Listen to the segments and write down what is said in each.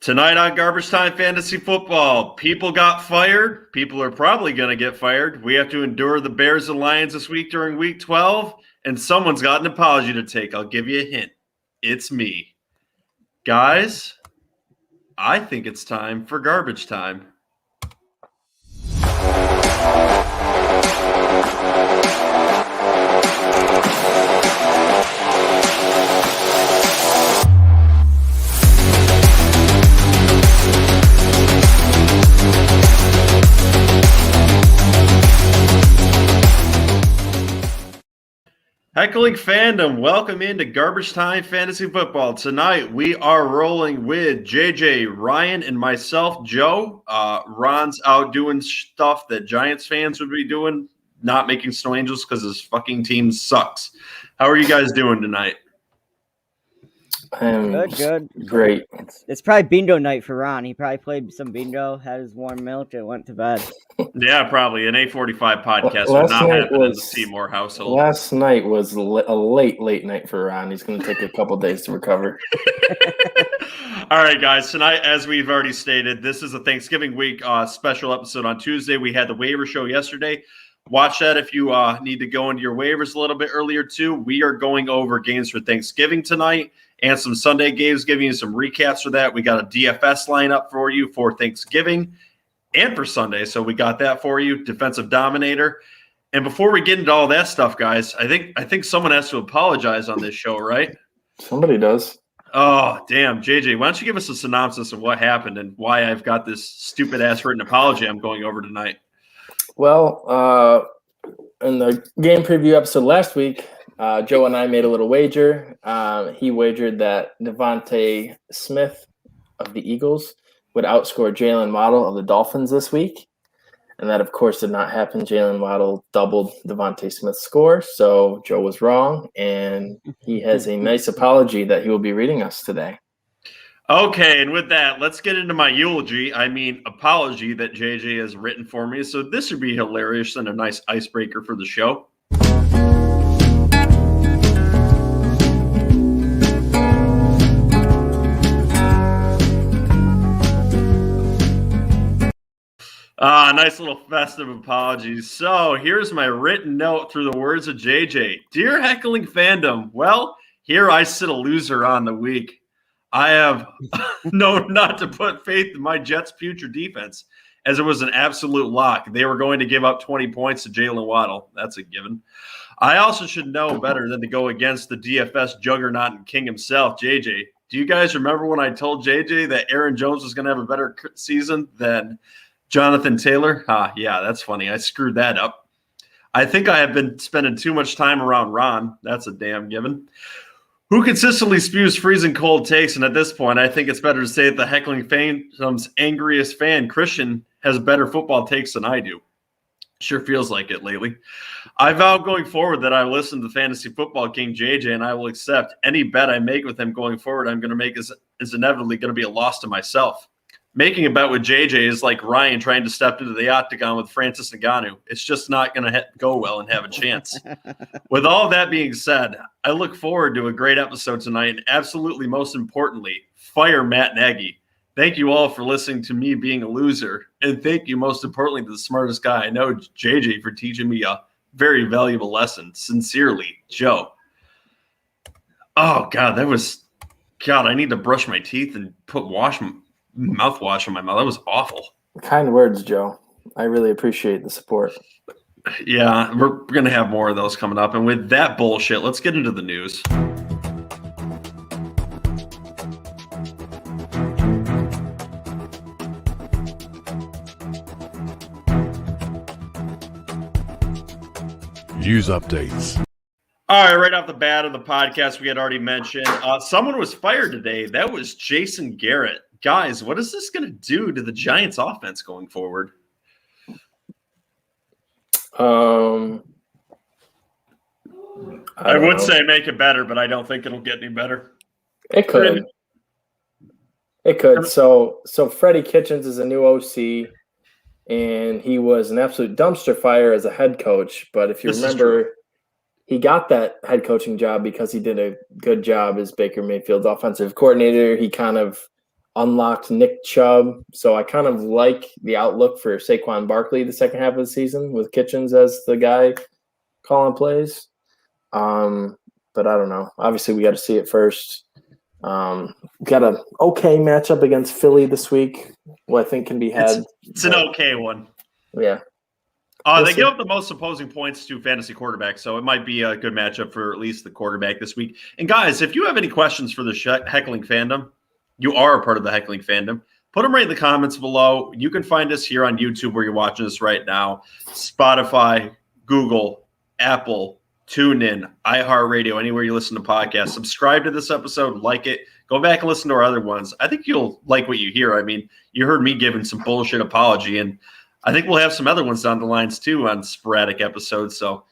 Tonight on Garbage Time Fantasy Football, people got fired. People are probably going to get fired. We have to endure the Bears and Lions this week during Week 12, and someone's got an apology to take. I'll give you a hint. It's me. Guys, I think it's time for Garbage Time. Heckling fandom, welcome into Garbage Time Fantasy Football. Tonight we are rolling with JJ, Ryan, and myself, Joe. Ron's out doing stuff that Giants fans would be doing, not making snow angels because his fucking team sucks. How are you guys doing tonight? Good. Great. It's probably bingo night for Ron. He probably played some bingo, had his warm milk, and went to bed. Yeah, probably. An 8:45 podcast would not happen in the Seymour household. Last night was a late night for Ron. He's going to take a couple days to recover. All right, guys. Tonight, as we've already stated, this is a Thanksgiving week special episode on Tuesday. We had the waiver show yesterday. Watch that if you need to go into your waivers a little bit earlier, too. We are going over games for Thanksgiving tonight and some Sunday games, giving you some recaps for that. We got a DFS lineup for you for Thanksgiving and for Sunday, so we got that for you, Defensive Dominator. And before we get into all that stuff, guys, I think someone has to apologize on this show, right? Somebody does. Oh, damn. JJ, why don't you give us a synopsis of what happened and why I've got this stupid-ass written apology I'm going over tonight? Well, in the game preview episode last week, Joe and I made a little wager. He wagered that Devontae Smith of the Eagles would outscore Jalen Waddle of the Dolphins this week. And that, of course, did not happen. Jalen Waddle doubled Devontae Smith's score. So Joe was wrong. And he has a nice apology that he will be reading us today. Okay, and with that, let's get into my apology that JJ has written for me. So this would be hilarious and a nice icebreaker for the show. Nice little festive apologies. So here's my written note through the words of JJ. Dear Heckling fandom, well, here I sit a loser on the week. I have known not to put faith in my Jets' future defense, as it was an absolute lock. They were going to give up 20 points to Jalen Waddle. That's a given. I also should know better than to go against the DFS juggernaut and king himself, JJ. Do you guys remember when I told JJ that Aaron Jones was going to have a better season than Jonathan Taylor? Yeah, that's funny. I screwed that up. I think I have been spending too much time around Ron. That's a damn given. Who consistently spews freezing cold takes, and at this point, I think it's better to say that the Heckling fandom's angriest fan, Christian, has better football takes than I do. Sure feels like it lately. I vow going forward that I will listen to Fantasy Football King JJ, and I will accept any bet I make with him going forward. I'm going to make is inevitably going to be a loss to myself. Making a bet with JJ is like Ryan trying to step into the octagon with Francis Ngannou. It's just not going to go well and have a chance. With all that being said, I look forward to a great episode tonight, and absolutely most importantly, fire Matt Nagy. Thank you all for listening to me being a loser, and thank you most importantly to the smartest guy I know, JJ, for teaching me a very valuable lesson. Sincerely, Joe. Oh, God, I need to brush my teeth and put mouthwash on my mouth. That was awful. Kind words, Joe. I really appreciate the support. Yeah, we're going to have more of those coming up. And with that bullshit, let's get into the news. News updates. All right, right off the bat of the podcast, we had already mentioned someone was fired today. That was Jason Garrett. Guys, what is this going to do to the Giants' offense going forward? I would say make it better, but I don't think it'll get any better. It could. So Freddie Kitchens is a new OC, and he was an absolute dumpster fire as a head coach. But if you remember, he got that head coaching job because he did a good job as Baker Mayfield's offensive coordinator. He kind of unlocked Nick Chubb. So I kind of like the outlook for Saquon Barkley the second half of the season with Kitchens as the guy calling plays. But I don't know. Obviously, we got to see it first. Got an okay matchup against Philly this week. What I think can be had. It's an okay one. Yeah. They give up the most opposing points to fantasy quarterbacks, so it might be a good matchup for at least the quarterback this week. And guys, if you have any questions for the heckling fandom, you are a part of the heckling fandom. Put them right in the comments below. You can find us here on YouTube where you're watching us right now, Spotify, Google, Apple, TuneIn, iHeartRadio, anywhere you listen to podcasts. Subscribe to this episode, like it. Go back and listen to our other ones. I think you'll like what you hear. I mean, you heard me giving some bullshit apology, and I think we'll have some other ones down the lines too on sporadic episodes. So,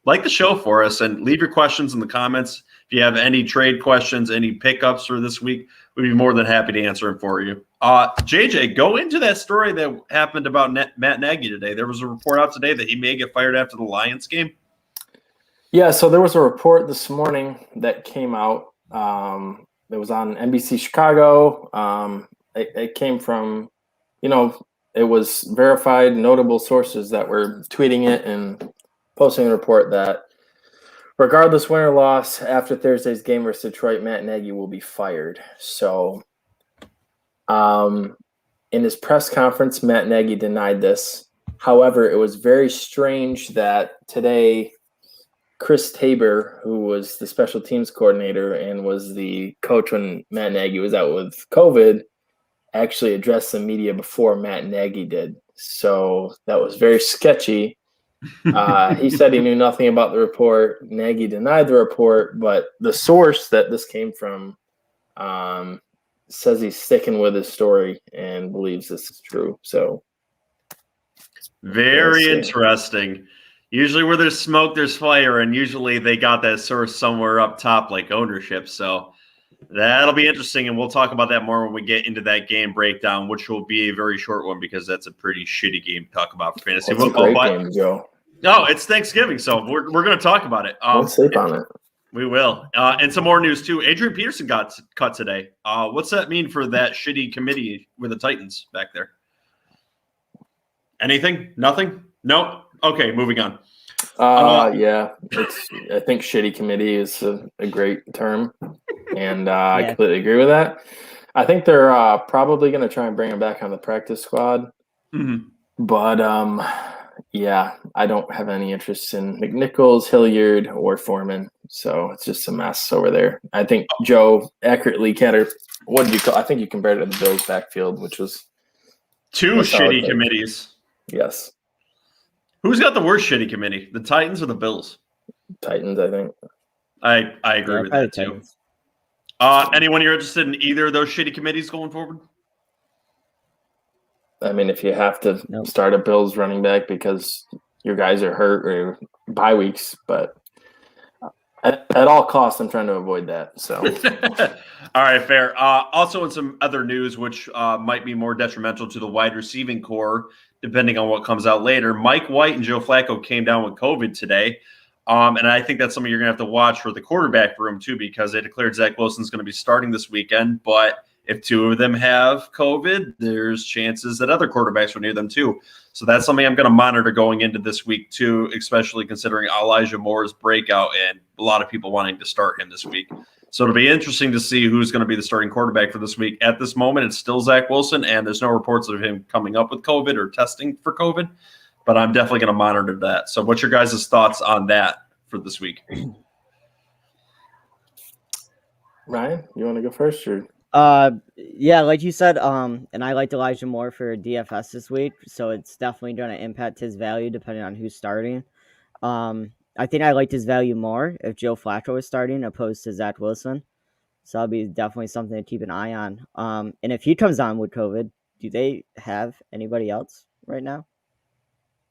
like the show for us and leave your questions in the comments. If you have any trade questions, any pickups for this week, we'd be more than happy to answer them for you. JJ, go into that story that happened about Matt Nagy today. There was a report out today that he may get fired after the Lions game. Yeah, so there was a report this morning that came out. It was on NBC Chicago. It came from, it was verified, notable sources that were tweeting it and posting a report that regardless win or loss after Thursday's game versus Detroit, Matt Nagy will be fired. So in his press conference, Matt Nagy denied this. However, it was very strange that today Chris Tabor, who was the special teams coordinator and was the coach when Matt Nagy was out with COVID, actually addressed the media before Matt Nagy did. So that was very sketchy. He said he knew nothing about the report. Nagy denied the report, but the source that this came from says he's sticking with his story and believes this is true. So very interesting. Usually where there's smoke, there's fire, and usually they got that source somewhere up top like ownership. So that'll be interesting, and we'll talk about that more when we get into that game breakdown, which will be a very short one because that's a pretty shitty game to talk about for fantasy football. It's a great game, Joe. No, it's Thanksgiving, so we're going to talk about it. Don't sleep on it. We will. And some more news, too. Adrian Peterson got cut today. What's that mean for that shitty committee with the Titans back there? Anything? Nothing? No? Okay, moving on. Yeah, I think shitty committee is a great term, and I completely agree with that. I think they're probably going to try and bring him back on the practice squad. Mm-hmm. But, I don't have any interest in McNichols, Hilliard, or Foreman, so it's just a mess over there. I think Joe accurately what did you call? I think you compared it to the Bills' backfield, which was two shitty committees. Yes. Who's got the worst shitty committee? The Titans or the Bills? Titans, I think. I agree with that too. Anyone you're interested in either of those shitty committees going forward? I mean, if you have to start a Bills running back because your guys are hurt or bye weeks, but at all costs, I'm trying to avoid that. So, all right, fair. Also, in some other news, which might be more detrimental to the wide receiving core, depending on what comes out later, Mike White and Joe Flacco came down with COVID today. And I think that's something you're going to have to watch for the quarterback room, too, because they declared Zach Wilson's going to be starting this weekend. But if two of them have COVID, there's chances that other quarterbacks are near them, too. So that's something I'm going to monitor going into this week, too, especially considering Elijah Moore's breakout and a lot of people wanting to start him this week. So it'll be interesting to see who's going to be the starting quarterback for this week. At this moment, it's still Zach Wilson, and there's no reports of him coming up with COVID or testing for COVID. But I'm definitely going to monitor that. So what's your guys' thoughts on that for this week? Ryan, you want to go first? Or? Yeah, like you said, and I liked Elijah Moore for DFS this week, so it's definitely going to impact his value depending on who's starting. I think I liked his value more if Joe Flacco was starting opposed to Zach Wilson. So that'll be definitely something to keep an eye on. And if he comes on with COVID, do they have anybody else right now?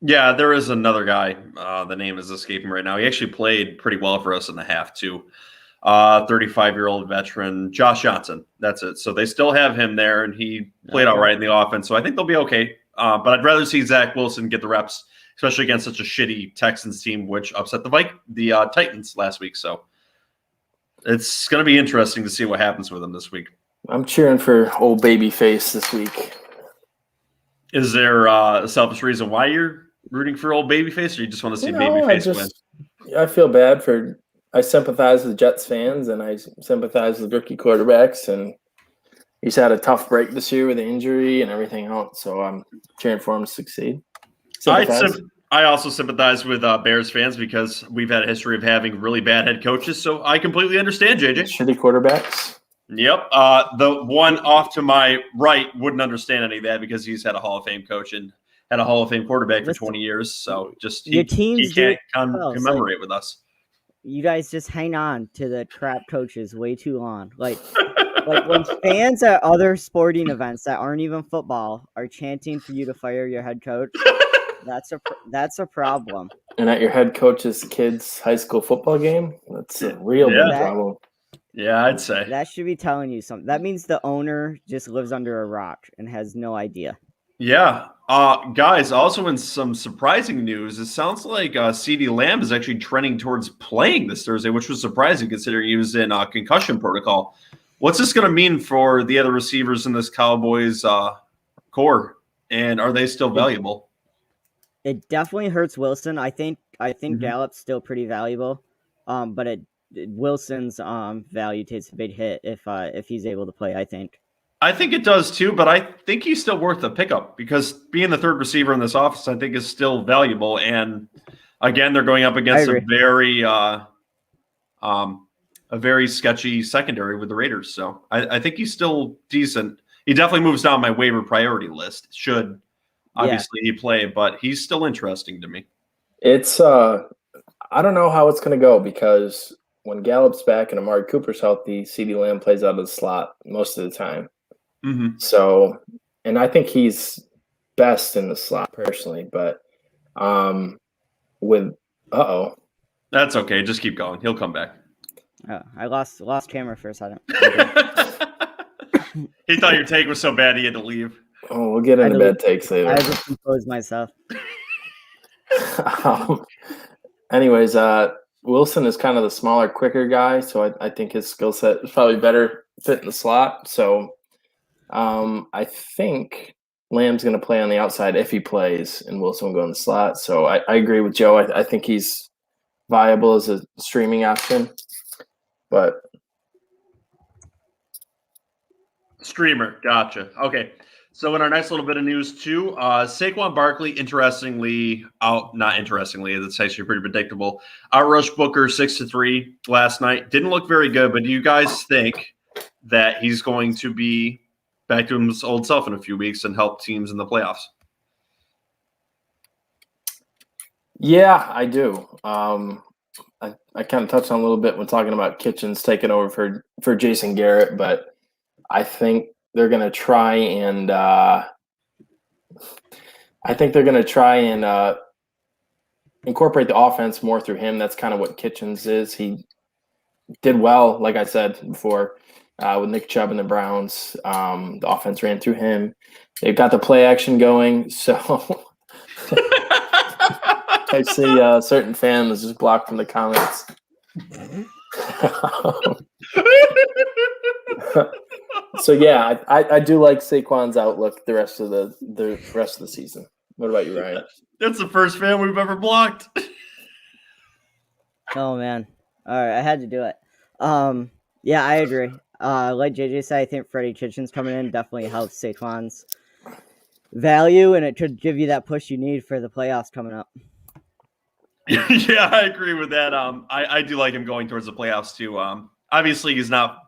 Yeah, there is another guy. The name is escaping right now. He actually played pretty well for us in the half, too. 35-year-old veteran, Josh Johnson. That's it. So they still have him there, and he played all right in the offense. So I think they'll be okay. But I'd rather see Zach Wilson get the reps, especially against such a shitty Texans team, which upset the Titans last week. So it's going to be interesting to see what happens with them this week. I'm cheering for old Babyface this week. Is there a selfish reason why you're rooting for old Babyface, or you just want to see Babyface win? I feel bad for. I sympathize with Jets fans, and I sympathize with rookie quarterbacks, and he's had a tough break this year with the injury and everything else. So I'm cheering for him to succeed. I also sympathize with Bears fans because we've had a history of having really bad head coaches. So I completely understand, JJ. Shitty quarterbacks. Yep. The one off to my right wouldn't understand any of that because he's had a Hall of Fame coach and had a Hall of Fame quarterback for 20 years. So just he can't commemorate with us. You guys just hang on to the crap coaches way too long. Like when fans at other sporting events that aren't even football are chanting for you to fire your head coach, that's a problem. And at your head coach's kid's high school football game, that's a real big problem. Yeah, I'd say. That should be telling you something. That means the owner just lives under a rock and has no idea. Yeah. Guys, also in some surprising news, it sounds like CeeDee Lamb is actually trending towards playing this Thursday, which was surprising considering he was in concussion protocol. What's this going to mean for the other receivers in this Cowboys core? And are they still valuable? It definitely hurts Wilson. I think Gallup's still pretty valuable, but Wilson's value takes a big hit if he's able to play. I think it does too, but I think he's still worth the pickup because being the third receiver in this offense, I think is still valuable. And again, they're going up against a very sketchy secondary with the Raiders. So I think he's still decent. He definitely moves down my waiver priority list. Should obviously he play, but he's still interesting to me. It's I don't know how it's going to go because when Gallup's back and Amari Cooper's healthy, CeeDee Lamb plays out of the slot most of the time. Mm-hmm. So, and I think he's best in the slot personally, but that's okay. Just keep going. He'll come back. I lost camera for a second. He thought your take was so bad he had to leave. Oh, we'll get into bad takes later. I just composed myself. Anyways, Wilson is kind of the smaller, quicker guy, so I think his skill set is probably better fit in the slot. So I think Lamb's going to play on the outside if he plays, and Wilson will go in the slot. So I agree with Joe. I think he's viable as a streaming option, but streamer, gotcha. Okay. So in our nice little bit of news too, Saquon Barkley, not interestingly, that's actually pretty predictable. Outrushed Booker 6-3 last night. Didn't look very good, but do you guys think that he's going to be back to his old self in a few weeks and help teams in the playoffs? Yeah, I do. I kind of touched on a little bit when talking about Kitchens taking over for Jason Garrett, but I think they're going to try and incorporate the offense more through him. That's kind of what Kitchens is. He did well, like I said before, with Nick Chubb and the Browns. The offense ran through him. They've got the play action going, so I see certain fans just blocked from the comments. So yeah, I do like Saquon's outlook the rest of the season. What about you, Ryan? That's the first fan we've ever blocked. Oh man. All right, I had to do it. Yeah, I agree. Like JJ said, I think Freddie Kitchens coming in definitely helps Saquon's value, and it could give you that push you need for the playoffs coming up. Yeah, I agree with that. I do like him going towards the playoffs too. Obviously he's not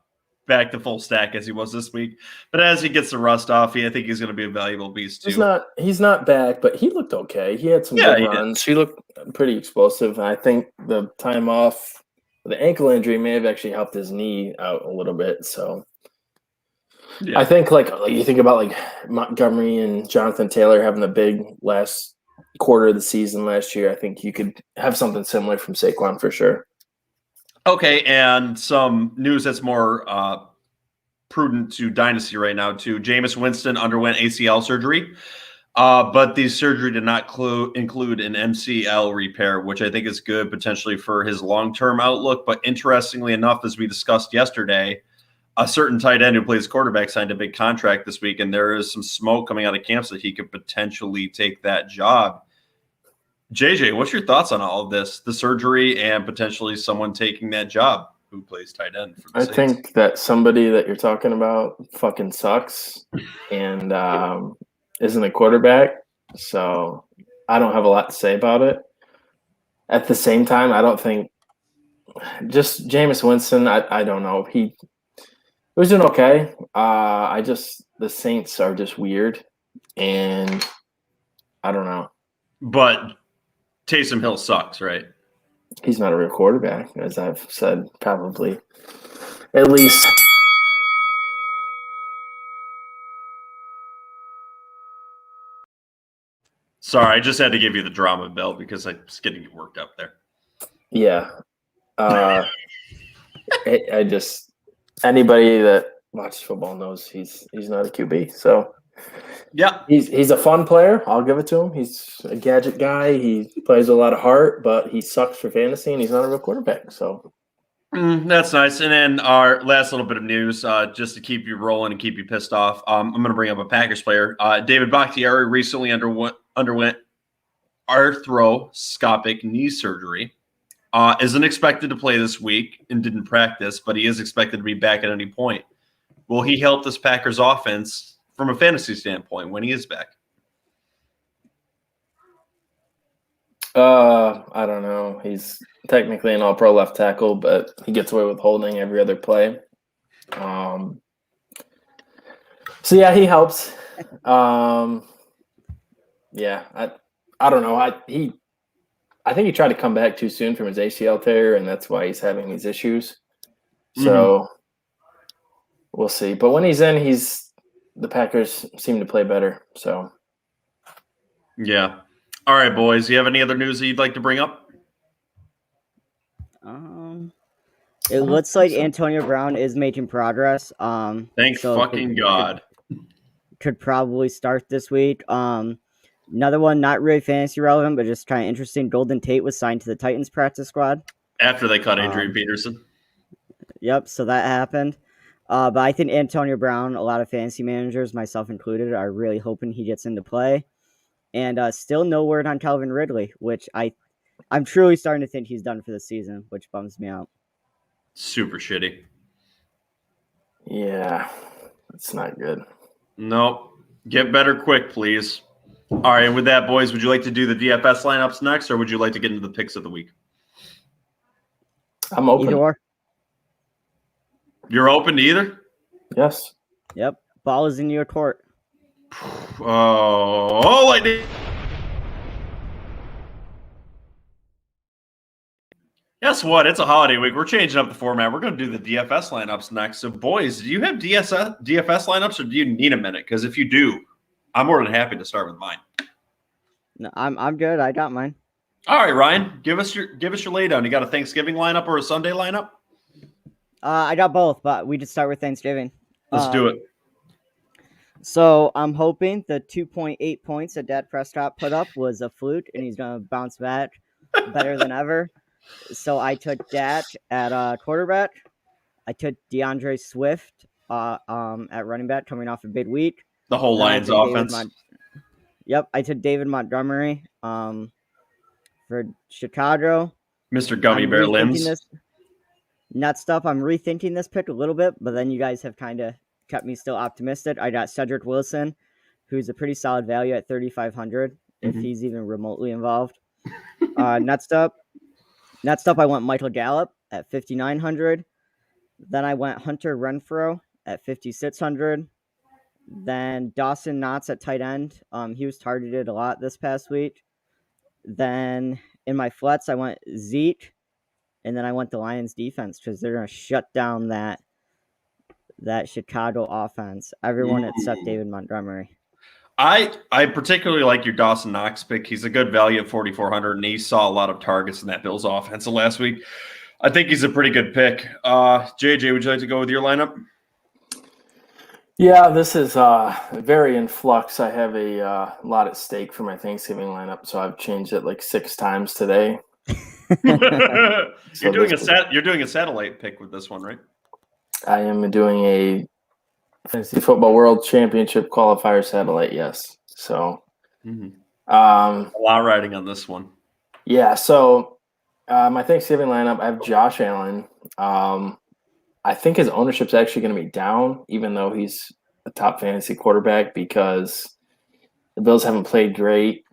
back to full stack as he was this week, but as he gets the rust off, I think he's going to be a valuable beast too. He's not back, but he looked okay. He had some good runs. He looked pretty explosive, and I think the time off, the ankle injury may have actually helped his knee out a little bit. So yeah. I think like you think about like Montgomery and Jonathan Taylor having the big last quarter of the season last year. I think you could have something similar from Saquon for sure. Okay, and some news that's more prudent to Dynasty right now too. Jameis Winston underwent ACL surgery, but the surgery did not include an MCL repair, which I think is good potentially for his long-term outlook. But interestingly enough, as we discussed yesterday, a certain tight end who plays quarterback signed a big contract this week, and there is some smoke coming out of camps that he could potentially take that job. JJ, what's your thoughts on all of this? The surgery and potentially someone taking that job who plays tight end for the Saints? think that somebody that you're talking about fucking sucks and isn't a quarterback. So I don't have a lot to say about it. At the same time, I don't think just Jameis Winston, I don't know. He was doing okay. The Saints are just weird, and I don't know. But Taysom Hill sucks, right? He's not a real quarterback, as I've said probably at least. Sorry, I just had to give you the drama bell because I was getting you worked up there. Yeah. I just anybody that watches football knows he's not a QB. So yeah, he's a fun player. I'll give it to him. He's a gadget guy. He plays a lot of heart, but he sucks for fantasy, and he's not a real quarterback. So that's nice. And then our last little bit of news, just to keep you rolling and keep you pissed off. I'm going to bring up a Packers player. David Bakhtiari recently underwent arthroscopic knee surgery. Isn't expected to play this week and didn't practice, but he is expected to be back at any point. Will he help this Packers offense from a fantasy standpoint when he is back? I don't know. He's technically an all-pro left tackle, but he gets away with holding every other play. So yeah, he helps. Yeah, I don't know. I think he tried to come back too soon from his ACL tear, and that's why he's having these issues. So we'll see. But when he's in, the Packers seem to play better. So yeah. All right, boys. You have any other news that you'd like to bring up? It looks like Antonio Brown is making progress. Thank fucking God. Could probably start this week. Another one, not really fantasy relevant, but just kind of interesting. Golden Tate was signed to the Titans practice squad after they cut Adrian Peterson. Yep, so that happened. But I think Antonio Brown, a lot of fantasy managers, myself included, are really hoping he gets into play. And still no word on Calvin Ridley, which I'm truly starting to think he's done for the season, which bums me out. Super shitty. Yeah, that's not good. Nope. Get better quick, please. All right, and with that, boys, would you like to do the DFS lineups next, or would you like to get into the picks of the week? I'm open. Either or. You're open to either? Yes. Yep. Ball is in your court. Oh, lightning. Guess what? It's a holiday week. We're changing up the format. We're going to do the DFS lineups next. So, boys, do you have DFS lineups, or do you need a minute? Because if you do, I'm more than happy to start with mine. No, I'm good. I got mine. All right, Ryan, give us your laydown. You got a Thanksgiving lineup or a Sunday lineup? I got both, but we just start with Thanksgiving. Let's do it. So I'm hoping the 2.8 points that Dak Prescott put up was a fluke, and he's going to bounce back better than ever. So I took Dak at quarterback. I took DeAndre Swift at running back, coming off a big week. The whole Lions offense. Yep, I took David Montgomery for Chicago. Mr. Gummy Bear Limbs. Nuts stuff. I'm rethinking this pick a little bit, but then you guys have kind of kept me still optimistic. I got Cedric Wilson, who's a pretty solid value at 3,500 if he's even remotely involved. Next up, I went Michael Gallup at 5,900. Then I went Hunter Renfrow at 5,600. Then Dawson Knox at tight end. He was targeted a lot this past week. Then in my flex, I went Zeke. And then I went the Lions defense because they're going to shut down that Chicago offense. Everyone except David Montgomery. I particularly like your Dawson Knox pick. He's a good value at 4,400, and he saw a lot of targets in that Bills offense last week. I think he's a pretty good pick. JJ, would you like to go with your lineup? Yeah, this is very in flux. I have a lot at stake for my Thanksgiving lineup, so I've changed it like 6 times today. You're doing a satellite pick with this one, right? I am doing a Fantasy Football World Championship qualifier satellite, yes. So, A lot riding on this one. Yeah, so my Thanksgiving lineup, I have Josh Allen. I think his ownership's actually going to be down, even though he's a top fantasy quarterback, because the Bills haven't played great,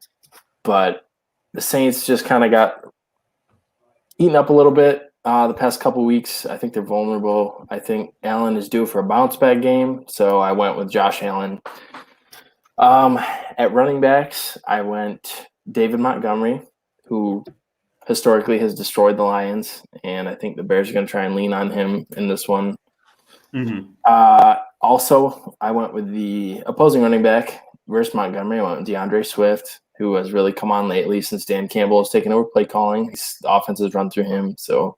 but the Saints just kind of got eaten up a little bit the past couple weeks. I think they're vulnerable. I think Allen is due for a bounce back game, so I went with Josh Allen. At running backs, I went David Montgomery, who historically has destroyed the Lions, and I think the Bears are going to try and lean on him in this one. Also, I went with the opposing running back versus Montgomery. I went with DeAndre Swift, who has really come on lately since Dan Campbell has taken over play calling. The offense has run through him. So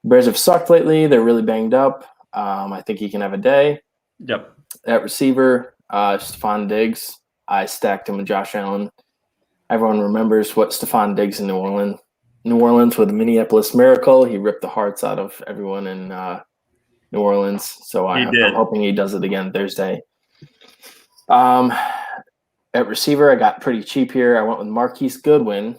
Bears have sucked lately. They're really banged up. I think he can have a day. Yep. At receiver, Stephon Diggs. I stacked him with Josh Allen. Everyone remembers what Stephon Diggs in New Orleans with the Minneapolis Miracle. He ripped the hearts out of everyone in New Orleans. So I'm hoping he does it again Thursday. At receiver, I got pretty cheap here. I went with Marquise Goodwin.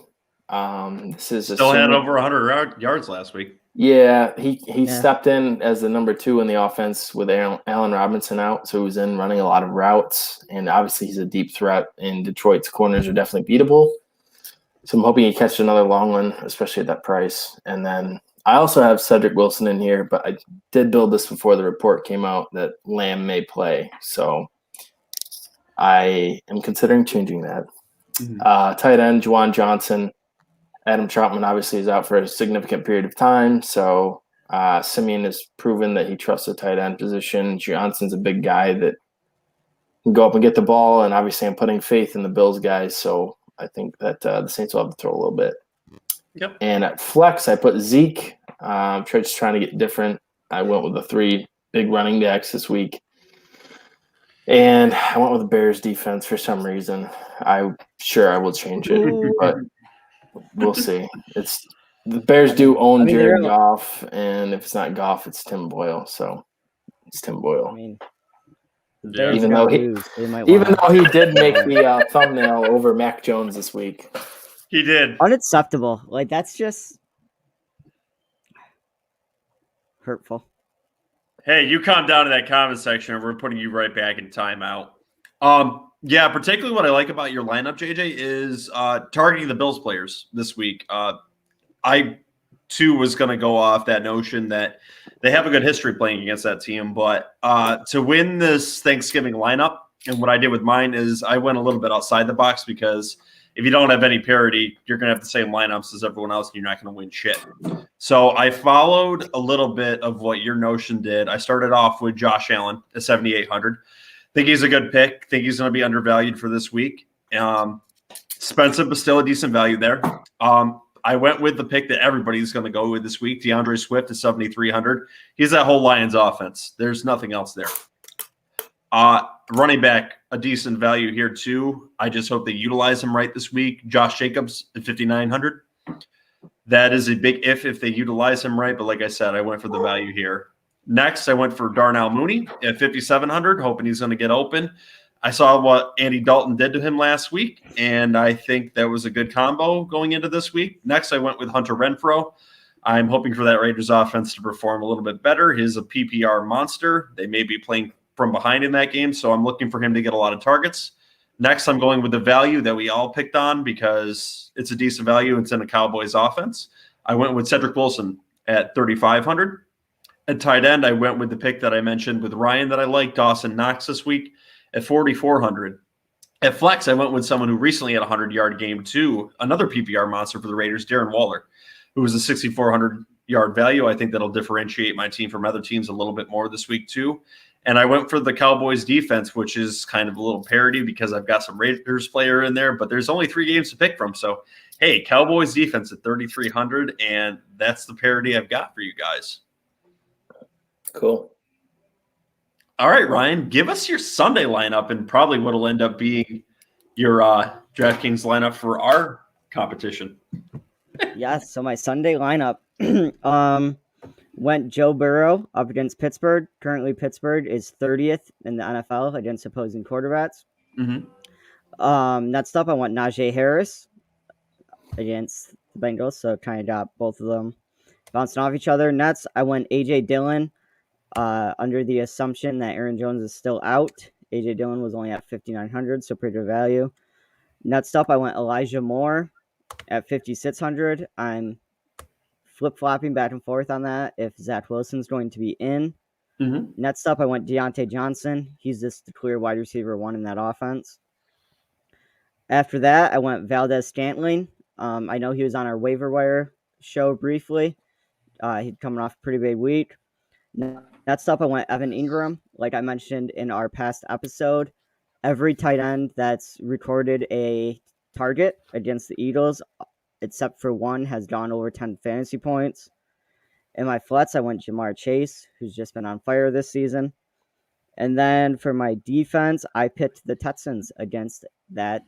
This is still had over 100 yards last week. Yeah, he stepped in as the number 2 in the offense with Allen Robinson out, so he was in running a lot of routes, and obviously he's a deep threat, and Detroit's corners are definitely beatable. So I'm hoping he catches another long one, especially at that price. And then I also have Cedric Wilson in here, but I did build this before the report came out that Lamb may play, so I am considering changing that. Tight end, Juwan Johnson. Adam Troutman obviously is out for a significant period of time, so Simeon has proven that he trusts the tight end position. Johnson's a big guy that can go up and get the ball, and obviously I'm putting faith in the Bills guys, so I think that the Saints will have to throw a little bit. Yep. And at flex, I put Zeke. Just trying to get different. I went with the 3 big running backs this week. And I went with the Bears defense for some reason. I'm sure I will change it, but we'll see. The Bears do own Jared Goff, and if it's not Goff, it's Tim Boyle. So it's Tim Boyle. Even though he did make the thumbnail over Mac Jones this week. He did. Unacceptable. Like, that's just hurtful. Hey, you calm down in that comment section, and we're putting you right back in timeout. Yeah, particularly what I like about your lineup, JJ, is targeting the Bills players this week. I, too, was going to go off that notion that they have a good history playing against that team. But to win this Thanksgiving lineup, and what I did with mine is I went a little bit outside the box, because if you don't have any parity, you're going to have the same lineups as everyone else, and you're not going to win shit. So I followed a little bit of what your notion did. I started off with Josh Allen at 7,800. Think he's a good pick. Think he's going to be undervalued for this week. Expensive, but still a decent value there. I went with the pick that everybody's going to go with this week, DeAndre Swift at 7,300. He's that whole Lions offense. There's nothing else there. Running back, a decent value here too. I just hope they utilize him right this week. Josh Jacobs at 5,900. That is a big if they utilize him right. But like I said, I went for the value here. Next, I went for Darnell Mooney at 5,700, hoping he's going to get open. I saw what Andy Dalton did to him last week, and I think that was a good combo going into this week. Next, I went with Hunter Renfrow. I'm hoping for that Raiders offense to perform a little bit better. He's a PPR monster. They may be playing from behind in that game, so I'm looking for him to get a lot of targets. Next, I'm going with the value that we all picked on because it's a decent value. It's in a Cowboys offense. I went with Cedric Wilson at 3,500. At tight end, I went with the pick that I mentioned with Ryan that I like, Dawson Knox this week at 4,400. At flex, I went with someone who recently had a 100-yard game too, another PPR monster for the Raiders, Darren Waller, who was a 6,400-yard value. I think that'll differentiate my team from other teams a little bit more this week too. And I went for the Cowboys defense, which is kind of a little parody because I've got some Raiders player in there, but there's only 3 games to pick from. So, hey, Cowboys defense at 3,300, and that's the parody I've got for you guys. Cool. All right, Ryan, give us your Sunday lineup and probably what will end up being your DraftKings lineup for our competition. Yes, so my Sunday lineup. Went Joe Burrow up against Pittsburgh. Currently, Pittsburgh is 30th in the NFL against opposing quarterbacks. Next up, I went Najee Harris against the Bengals, so kind of got both of them bouncing off each other. Next, I went A.J. Dillon under the assumption that Aaron Jones is still out. A.J. Dillon was only at 5,900, so pretty good value. Next up, I went Elijah Moore at 5,600. I'm flip-flopping back and forth on that if Zach Wilson's going to be in. Next up, I went Deontay Johnson. He's just the clear wide receiver one in that offense. After that, I went Valdez-Scantling. I know he was on our waiver wire show briefly. He's coming off a pretty big week. Next up, I went Evan Ingram. Like I mentioned in our past episode, every tight end that's recorded a target against the Eagles, except for one, has gone over 10 fantasy points. In my flex, I went Jamar Chase, who's just been on fire this season. And then for my defense, I picked the Texans against that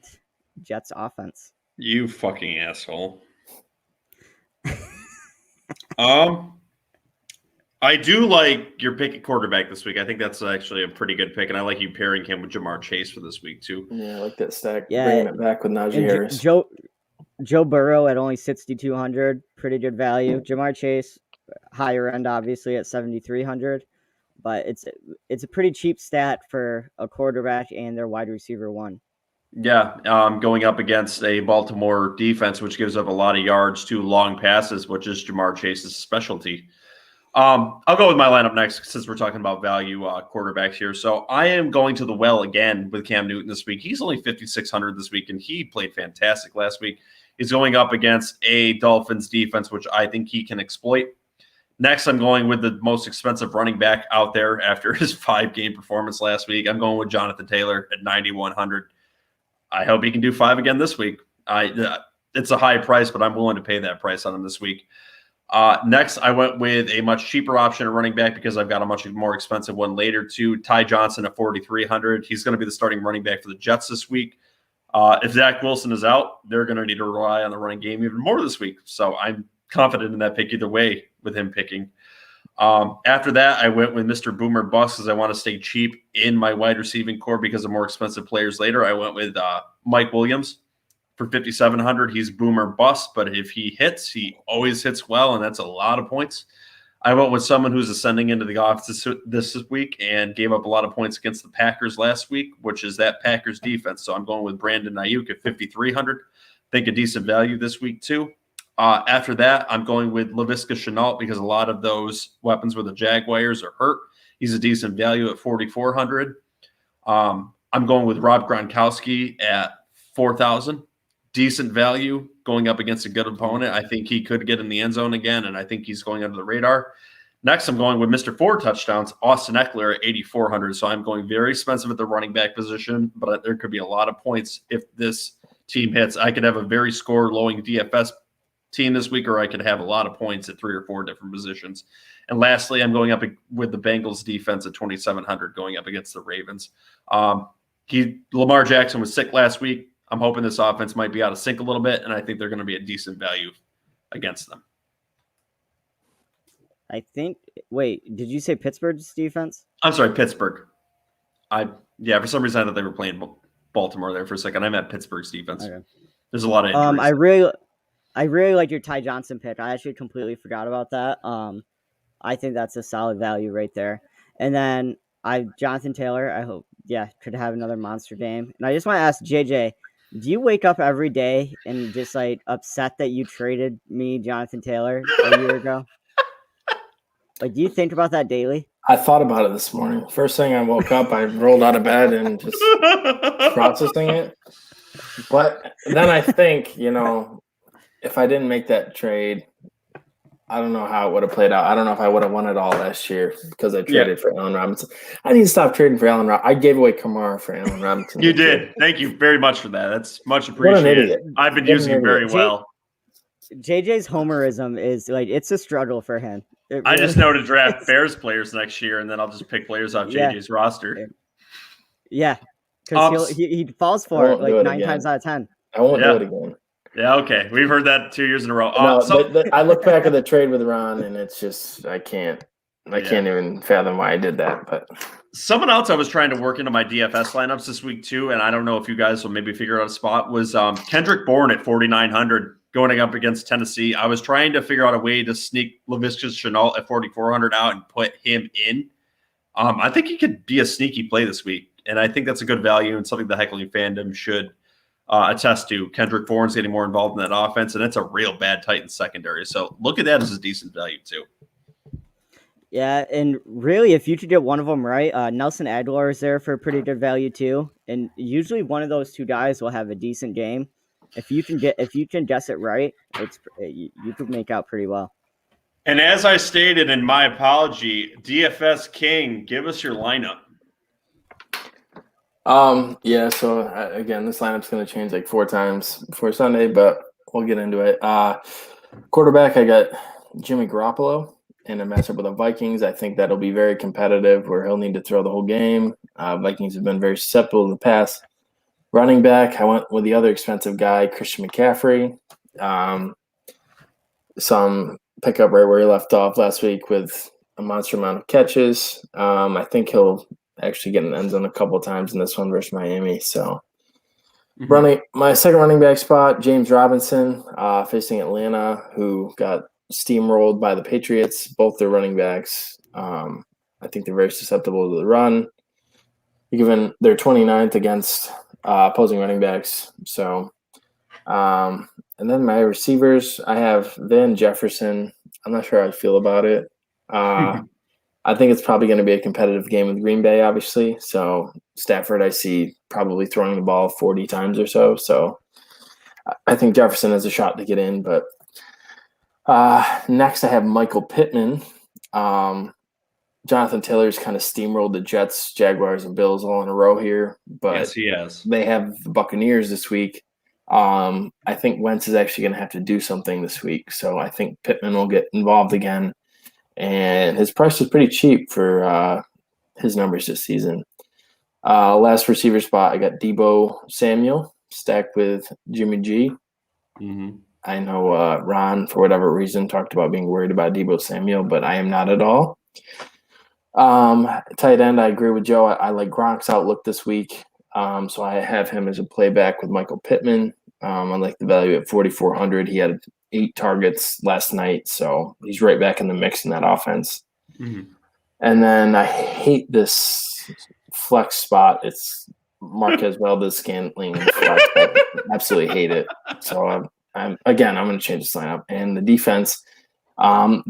Jets offense. You fucking asshole. I do like your pick at quarterback this week. I think that's actually a pretty good pick, and I like you pairing him with Jamar Chase for this week too. Yeah, I like that stack. Yeah, bringing it back with Najee Harris. Joe Burrow at only 6,200, pretty good value. Jamar Chase, higher end, obviously at 7,300, but it's a pretty cheap stat for a quarterback and their wide receiver one. Yeah, going up against a Baltimore defense, which gives up a lot of yards to long passes, which is Jamar Chase's specialty. I'll go with my lineup next since we're talking about value quarterbacks here. So I am going to the well again with Cam Newton this week. He's only 5,600 this week, and he played fantastic last week. He's going up against a Dolphins defense, which I think he can exploit. Next, I'm going with the most expensive running back out there after his 5-game performance last week. I'm going with Jonathan Taylor at 9,100. I hope he can do 5 again this week. It's a high price, but I'm willing to pay that price on him this week. Next, I went with a much cheaper option at running back because I've got a much more expensive one later too. Ty Johnson at 4,300. He's going to be the starting running back for the Jets this week. If Zach Wilson is out, they're going to need to rely on the running game even more this week. So I'm confident in that pick either way with him picking. After that, I went with Mr. Boomer Bust because I want to stay cheap in my wide receiving core because of more expensive players later. I went with Mike Williams for 5,700. He's Boomer Bust, but if he hits, he always hits well, and that's a lot of points. I went with someone who's ascending into the offense this week and gave up a lot of points against the Packers last week, which is that Packers defense. So I'm going with Brandon Ayuk at 5,300. Think a decent value this week too. After that, I'm going with Laviska Shenault because a lot of those weapons with the Jaguars are hurt. He's a decent value at 4,400. I'm going with Rob Gronkowski at 4,000. Decent value going up against a good opponent. I think he could get in the end zone again, and I think he's going under the radar. Next, I'm going with Mr. 4 touchdowns, Austin Ekeler at 8,400. So I'm going very expensive at the running back position, but there could be a lot of points if this team hits. I could have a very score-lowing DFS team this week, or I could have a lot of points at 3 or 4 different positions. And lastly, I'm going up with the Bengals defense at 2,700 going up against the Ravens. Lamar Jackson was sick last week. I'm hoping this offense might be out of sync a little bit, and I think they're going to be a decent value against them. Wait, did you say Pittsburgh's defense? I'm sorry, Pittsburgh. For some reason I thought they were playing Baltimore there for a second. I meant Pittsburgh's defense. Okay. There's a lot of injuries. I really like your Ty Johnson pick. I actually completely forgot about that. I think that's a solid value right there. And then Jonathan Taylor, I hope, could have another monster game. And I just want to ask JJ, do you wake up every day and just like upset that you traded me Jonathan Taylor a year ago? Like, do you think about that daily? I thought about it this morning. First thing I woke up, I rolled out of bed and just processing it. But then I think, if I didn't make that trade, I don't know how it would have played out. I don't know if I would have won it all last year because I traded for Allen Robinson. I need to stop trading for Allen Robinson. I gave away Kamara for Allen Robinson. You did. Thank you very much for that. That's much appreciated. I've been using it very well. JJ's homerism is like, it's a struggle for him. I just know to draft Bears players next year, and then I'll just pick players off JJ's roster. Yeah, because he falls for it like 9 times out of 10. I won't do it again. Yeah, okay. We've heard that 2 years in a row. No, I look back at the trade with Ron, and it's just I can't even fathom why I did that. But someone else I was trying to work into my DFS lineups this week too, and I don't know if you guys will maybe figure out a spot, was Kendrick Bourne at 4,900 going up against Tennessee. I was trying to figure out a way to sneak Laviska Shenault at 4,400 out and put him in. I think he could be a sneaky play this week, and I think that's a good value and something the heckling fandom should attest to. Kendrick Bourne's getting more involved in that offense, and it's a real bad Titans secondary. So look at that as a decent value too. Yeah, and really, if you could get one of them right, Nelson Aguilar is there for a pretty good value too. And usually, one of those two guys will have a decent game. If you can guess it right, you could make out pretty well. And as I stated in my apology, DFS King, give us your lineup. Yeah. So again, this lineup's going to change like 4 times before Sunday, but we'll get into it. Quarterback, I got Jimmy Garoppolo. In a matchup with the Vikings, I think that'll be very competitive where he'll need to throw the whole game. Vikings have been very susceptible in the past. Running back, I went with the other expensive guy, Christian McCaffrey. Some pickup right where he left off last week with a monster amount of catches. I think he'll actually get an end zone a couple of times in this one versus Miami. So my second running back spot, James Robinson, facing Atlanta, who got steamrolled by the Patriots. Both their running backs, I think they're very susceptible to the run. Given they're 29th against opposing running backs. So, and then my receivers, I have Van Jefferson. I'm not sure how I feel about it. I think it's probably going to be a competitive game with Green Bay, obviously. So Stafford, I see probably throwing the ball 40 times or so. So I think Jefferson has a shot to get in, but next, I have Michael Pittman. Jonathan Taylor's kind of steamrolled the Jets, Jaguars, and Bills all in a row here. But yes, he has. They have the Buccaneers this week. I think Wentz is actually going to have to do something this week. So I think Pittman will get involved again. And his price was pretty cheap for his numbers this season. Last receiver spot, I got Deebo Samuel stacked with Jimmy G. Mm-hmm. I know Ron, for whatever reason, talked about being worried about Deebo Samuel, but I am not at all. Tight end, I agree with Joe. I like Gronk's outlook this week, so I have him as a playback with Michael Pittman. I like the value at 4,400. He had 8 targets last night, so he's right back in the mix in that offense. Mm-hmm. And then I hate this flex spot. It's Marquez Valdez-Scantling flex. I absolutely hate it. So I'm going to change the lineup. And the defense,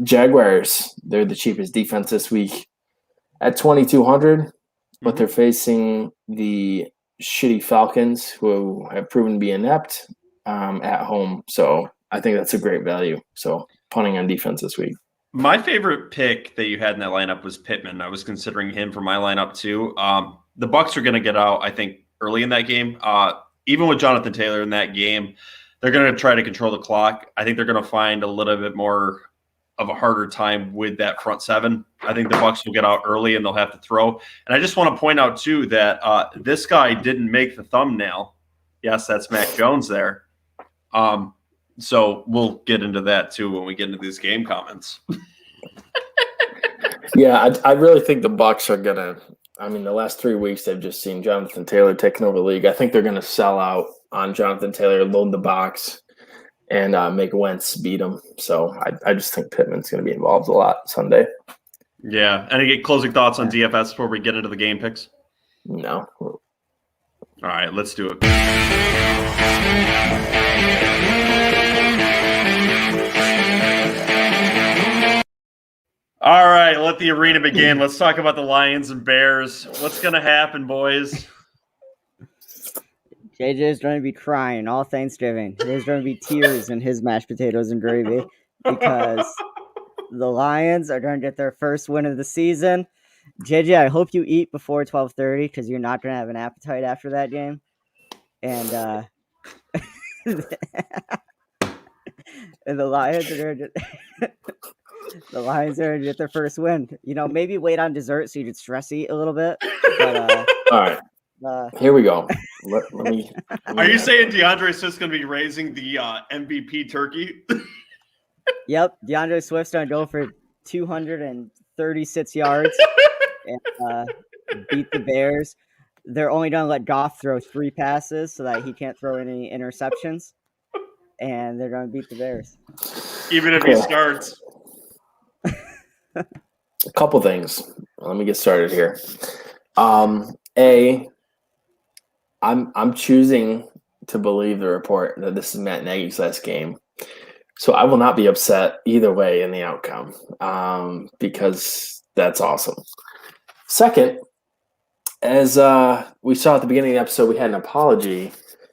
Jaguars, they're the cheapest defense this week at 2,200, but they're facing the shitty Falcons, who have proven to be inept at home. So I think that's a great value. So punting on defense this week. My favorite pick that you had in that lineup was Pittman. I was considering him for my lineup too. The Bucs are going to get out, I think, early in that game. Even with Jonathan Taylor in that game, they're going to try to control the clock. I think they're going to find a little bit more of a harder time with that front seven. I think the Bucs will get out early and they'll have to throw. And I just want to point out too that this guy didn't make the thumbnail. Yes, that's Mac Jones there. So we'll get into that too when we get into these game comments. Yeah, I really think the Bucs are gonna. I mean, the last 3 weeks they've just seen Jonathan Taylor taking over the league. I think they're gonna sell out on Jonathan Taylor, load the box, and make Wentz beat him. So I just think Pittman's gonna be involved a lot Sunday. Yeah. Any closing thoughts on DFS before we get into the game picks? No. All right, let's do it. All right, let the arena begin. Let's talk about the Lions and Bears. What's going to happen, boys? JJ is going to be crying all Thanksgiving. There's going to be tears in his mashed potatoes and gravy because the Lions are going to get their first win of the season. JJ, I hope you eat before 12:30 because you're not going to have an appetite after that game. And and the Lions are going to the Lions are going to get their first win. You know, maybe wait on dessert so you can stress eat a little bit. But all right. Here we go. Let me. Are you saying DeAndre Swift's going to be raising the MVP turkey? Yep, DeAndre Swift's gonna go for 236 yards and beat the Bears. They're only gonna let Goff throw 3 passes so that he can't throw any interceptions, and they're gonna beat the Bears. Even if he starts. A couple things. Let me get started here. I'm choosing to believe the report that this is Matt Nagy's last game. So I will not be upset either way in the outcome because that's awesome. Second, as we saw at the beginning of the episode, we had an apology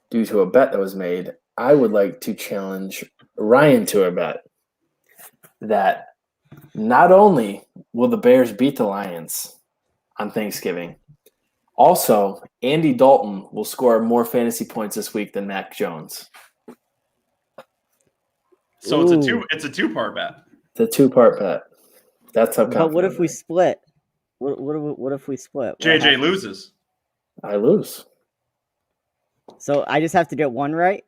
due to a bet that was made. I would like to challenge Ryan to a bet that not only will the Bears beat the Lions on Thanksgiving, also Andy Dalton will score more fantasy points this week than Mac Jones. So it's a two-part bet. It's a 2-part bet. That's how. But what if we split? What if we split? JJ loses. I lose. So I just have to get one right?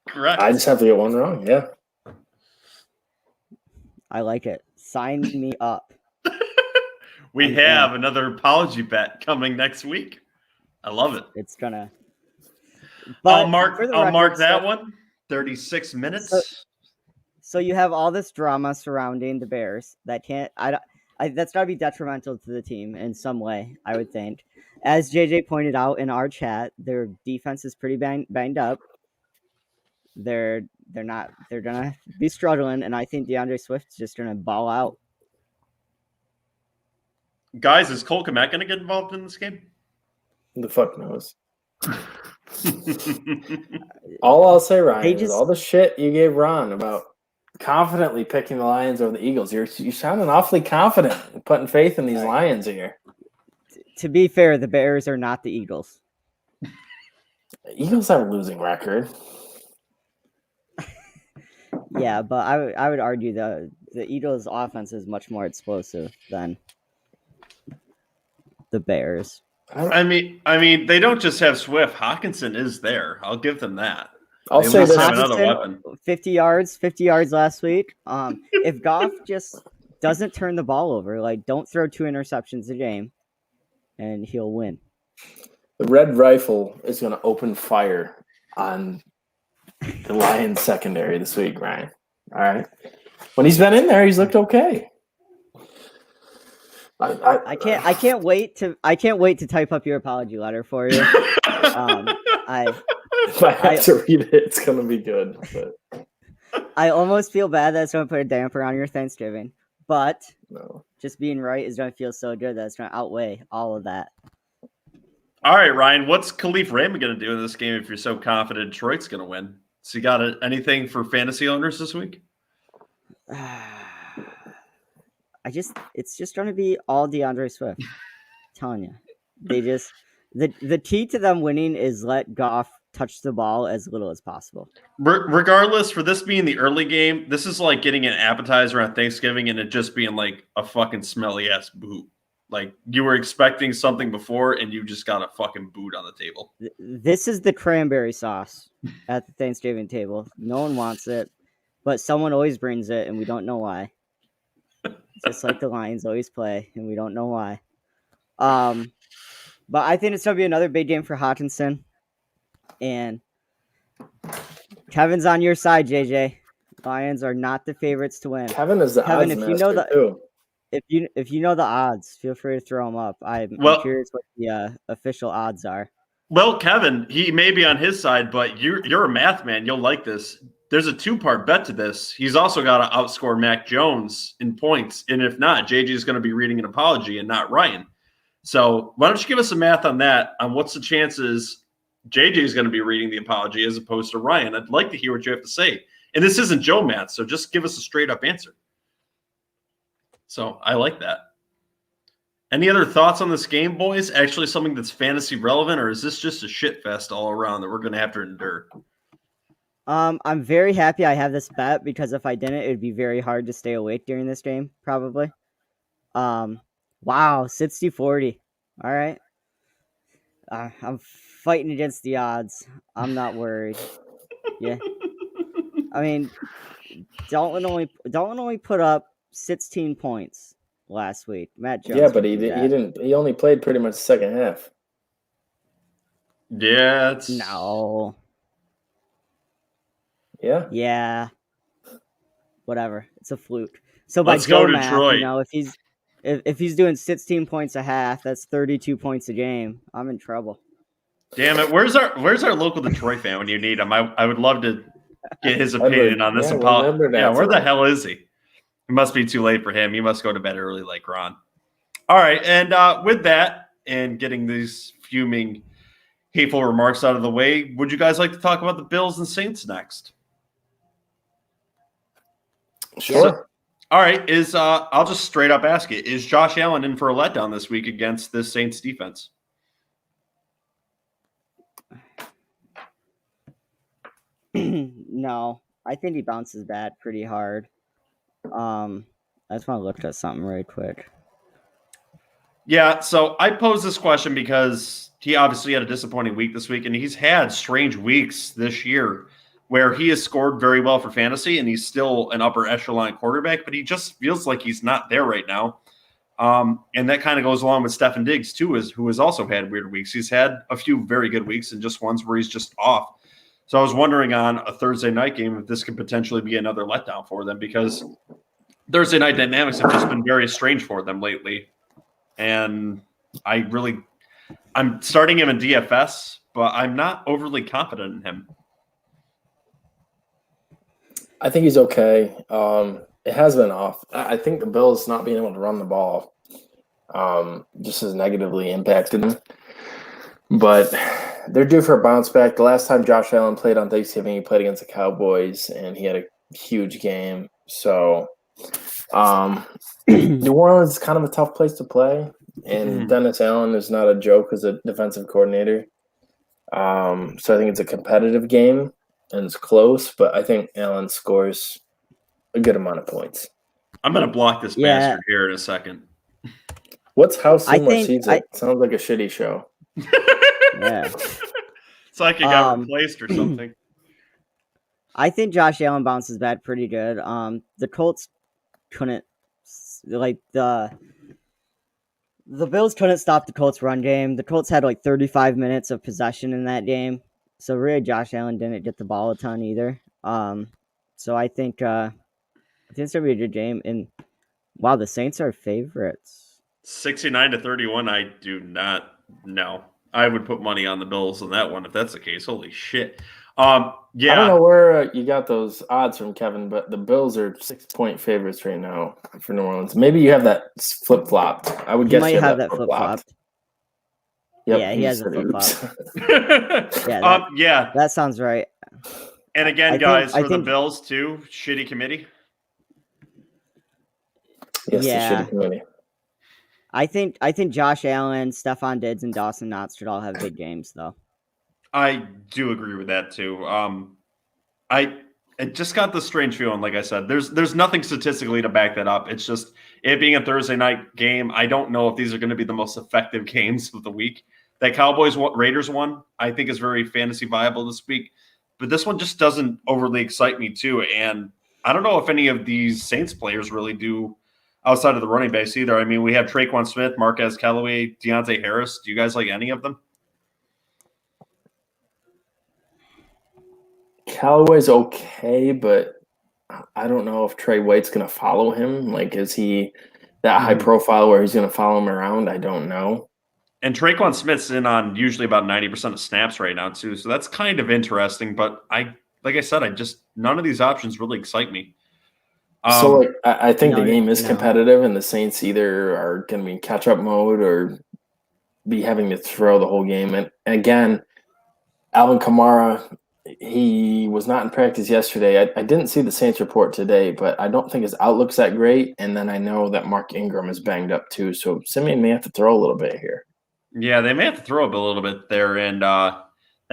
Correct. I just have to get one wrong. Yeah. I like it. Sign me up. We have another apology bet coming next week. I love it. It's gonna. I'll mark that one. 36 minutes. So you have all this drama surrounding the Bears that can't. That's gotta be detrimental to the team in some way, I would think. As JJ pointed out in our chat, their defense is pretty banged up. They're gonna be struggling, and I think DeAndre Swift's just gonna ball out. Guys, is Cole Kmet going to get involved in this game? Who the fuck knows? All I'll say, Ryan, is all the shit you gave Ron about confidently picking the Lions over the Eagles. You're sounding awfully confident and putting faith in these Lions here. To be fair, the Bears are not the Eagles. The Eagles have a losing record. Yeah, but I would argue the Eagles' offense is much more explosive than the Bears. I mean, they don't just have Swift. Hawkinson is there. I'll give them that. I'll say this: another weapon. 50 yards last week. If Goff just doesn't turn the ball over, like don't throw 2 interceptions a game, and he'll win. The Red Rifle is going to open fire on the Lions secondary this week, Ryan. All right. When he's been in there, he's looked okay. I can't wait to type up your apology letter for you. If I have to read it, it's gonna be good. But I almost feel bad that it's gonna put a damper on your Thanksgiving, but no. Just being right is gonna feel so good that it's gonna outweigh all of that. All right, Ryan, what's Khalif Raymond gonna do in this game if you're so confident Detroit's gonna win? So you got anything for fantasy owners this week? It's just going to be all DeAndre Swift. I'm telling you, the key to them winning is let Goff touch the ball as little as possible. Regardless, for this being the early game, this is like getting an appetizer on Thanksgiving and it just being like a fucking smelly ass boot. Like you were expecting something before and you just got a fucking boot on the table. This is the cranberry sauce at the Thanksgiving table. No one wants it, but someone always brings it and we don't know why. Just like the Lions always play, and we don't know why. But I think it's going to be another big game for Hawkinson. And Kevin's on your side, JJ. Lions are not the favorites to win. Kevin is the odds master, too. If you know the odds, feel free to throw them up. I'm curious what the official odds are. Well, Kevin, he may be on his side, but you're a math man. You'll like this. There's a 2-part bet to this. He's also got to outscore Mac Jones in points. And if not, JJ is going to be reading an apology and not Ryan. So why don't you give us some math on that, on what's the chances JJ is going to be reading the apology as opposed to Ryan? I'd like to hear what you have to say. And this isn't Joe math, so just give us a straight up answer. So I like that. Any other thoughts on this game, boys? Actually something that's fantasy relevant, or is this just a shit fest all around that we're going to have to endure? I'm very happy I have this bet because if I didn't, it would be very hard to stay awake during this game, probably. Wow, 60-40. All right. I'm fighting against the odds. I'm not worried. Yeah. I mean, Dalton only put up 16 points last week. Matt Jones. Yeah, but can he do that. didn't. He only played pretty much the second half. Yeah, it's No. Yeah. Yeah. Whatever. It's a fluke. So by Let's go Joe math, Detroit. if he's doing 16 points a half, that's 32 points a game. I'm in trouble. Damn it! Where's our local Detroit fan when you need him? I would love to get his opinion on this. Where the hell is he? It must be too late for him. He must go to bed early like Ron. All right, and with that, and getting these fuming, hateful remarks out of the way, would you guys like to talk about the Bills and Saints next? Sure. So, all right, I'll just straight up ask it. Is Josh Allen in for a letdown this week against this Saints defense? No, I think he bounces back pretty hard. I just want to look at something really quick. Yeah, so I pose this question because he obviously had a disappointing week this week, and he's had strange weeks this year where he has scored very well for fantasy, and he's still an upper echelon quarterback, but he just feels like he's not there right now. And that kind of goes along with Stefan Diggs, too, who has also had weird weeks. He's had a few very good weeks and just ones where he's just off. So I was wondering on a Thursday night game if this could potentially be another letdown for them, because Thursday night dynamics have just been very strange for them lately. And I'm starting him in DFS, but I'm not overly confident in him. I think he's okay. It has been off. I think the Bills not being able to run the ball just has negatively impacted them. But they're due for a bounce back. The last time Josh Allen played on Thanksgiving, he played against the Cowboys, and he had a huge game. So New Orleans is kind of a tough place to play, and Dennis Allen is not a joke as a defensive coordinator. So I think it's a competitive game, and it's close, but I think Allen scores a good amount of points. I'm going to block this bastard here in a second. What's How Seymour Sees It? Sounds like a shitty show. Yeah. It's like it got replaced or something. I think Josh Allen bounces back pretty good. The Colts couldn't the Bills couldn't stop the Colts run game. The Colts had 35 minutes of possession in that game. So really Josh Allen didn't get the ball a ton either. So I think it's gonna be a good game. And wow, the Saints are favorites. 69-31. I do not know. I would put money on the Bills on that one if that's the case. Holy shit. Yeah. I don't know where you got those odds from, Kevin, but the Bills are 6-point favorites right now for New Orleans. Maybe you have that flip flopped. I would guess you might have that flip flopped. Yep, yeah, he has a flip flop. Yeah, that sounds right. And again, for the Bills too, shitty committee. Yes, the shitty committee. I think Josh Allen, Stephon Diggs, and Dawson Knox should all have big games, though. I do agree with that too. I just got this strange feeling. Like I said, there's nothing statistically to back that up. It's just it being a Thursday night game. I don't know if these are going to be the most effective games of the week. That Cowboys Raiders one, I think, is very fantasy viable this week, but this one just doesn't overly excite me too. And I don't know if any of these Saints players really do. Outside of the running base either. I mean, we have Traquan Smith, Marquez Callaway, Deontay Harris. Do you guys like any of them? Callaway's okay, but I don't know if Trey White's going to follow him. Like, is he that high profile where he's going to follow him around? I don't know. And Traquan Smith's in on usually about 90% of snaps right now too. So that's kind of interesting. But like I said, none of these options really excite me. So I think the game is competitive, and the Saints either are going to be in catch-up mode or be having to throw the whole game. And again, Alvin Kamara, he was not in practice yesterday. I didn't see the Saints report today, but I don't think his outlook's that great. And then I know that Mark Ingram is banged up too, so Simeon may have to throw a little bit here. Yeah, they may have to throw up a little bit there, and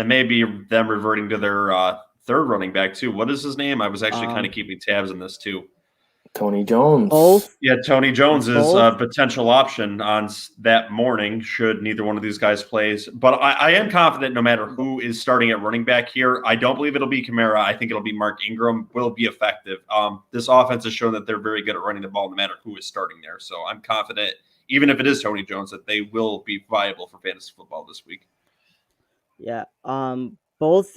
maybe them reverting to their third running back too. What is his name? I was actually kind of keeping tabs on this too. Tony Jones. Both. Yeah, Tony Jones is a Both. potential option on that morning should neither one of these guys plays. But I am confident no matter who is starting at running back here, I don't believe it'll be Kamara. I think it'll be Mark Ingram. Will be effective. This offense has shown that they're very good at running the ball no matter who is starting there. So I'm confident, even if it is Tony Jones, that they will be viable for fantasy football this week. Yeah. Both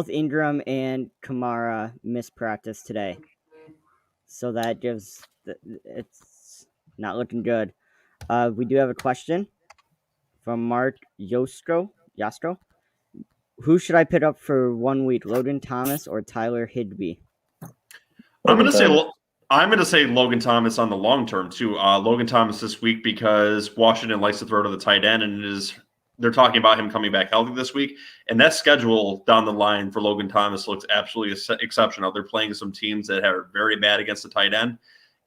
Ingram and Kamara missed practice today. So that gives it's not looking good. We do have a question from Mark Yostro. Who should I pick up for 1 week, Logan Thomas or Tyler Higbee? I'm going to say Logan Thomas on the long term too. Logan Thomas this week because Washington likes to throw to the tight end, and they're talking about him coming back healthy this week. And that schedule down the line for Logan Thomas looks absolutely exceptional. They're playing some teams that are very bad against the tight end,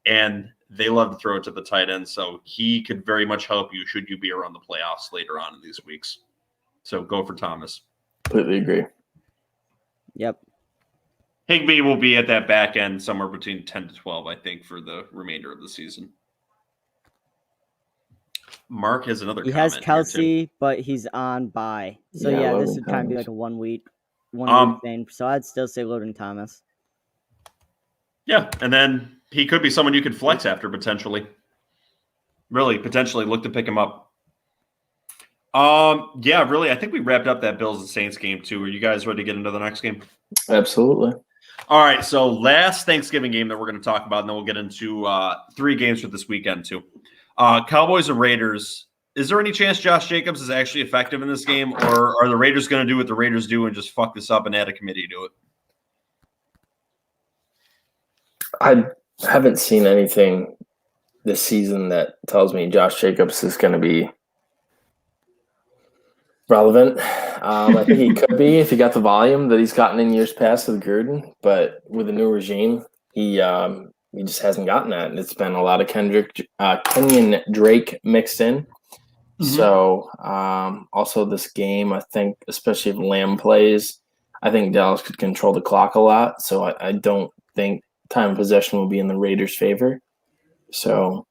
and they love to throw it to the tight end. So he could very much help you should you be around the playoffs later on in these weeks. So go for Thomas. Completely agree. Yep. Higbee will be at that back end somewhere between 10 to 12, I think, for the remainder of the season. Mark has another comment. He has Kelsey, but he's on bye. So yeah, this would kind of be like a 1 week thing. So I'd still say Logan Thomas. Yeah, and then he could be someone you could flex after potentially. Really, potentially look to pick him up. Yeah, really, I think we wrapped up that Bills and Saints game too. Are you guys ready to get into the next game? Absolutely. All right, so last Thanksgiving game that we're going to talk about, and then we'll get into 3 games for this weekend too. Cowboys and Raiders. Is there any chance Josh Jacobs is actually effective in this game, or are the Raiders going to do what the Raiders do and just fuck this up and add a committee to it? I haven't seen anything this season that tells me Josh Jacobs is going to be relevant. I think he could be if he got the volume that he's gotten in years past with Gruden, but with the new regime, he just hasn't gotten that. And it's been a lot of Kenyon Drake mixed in. Mm-hmm. So also this game, I think, especially if Lamb plays, I think Dallas could control the clock a lot. So I don't think time of possession will be in the Raiders' favor. So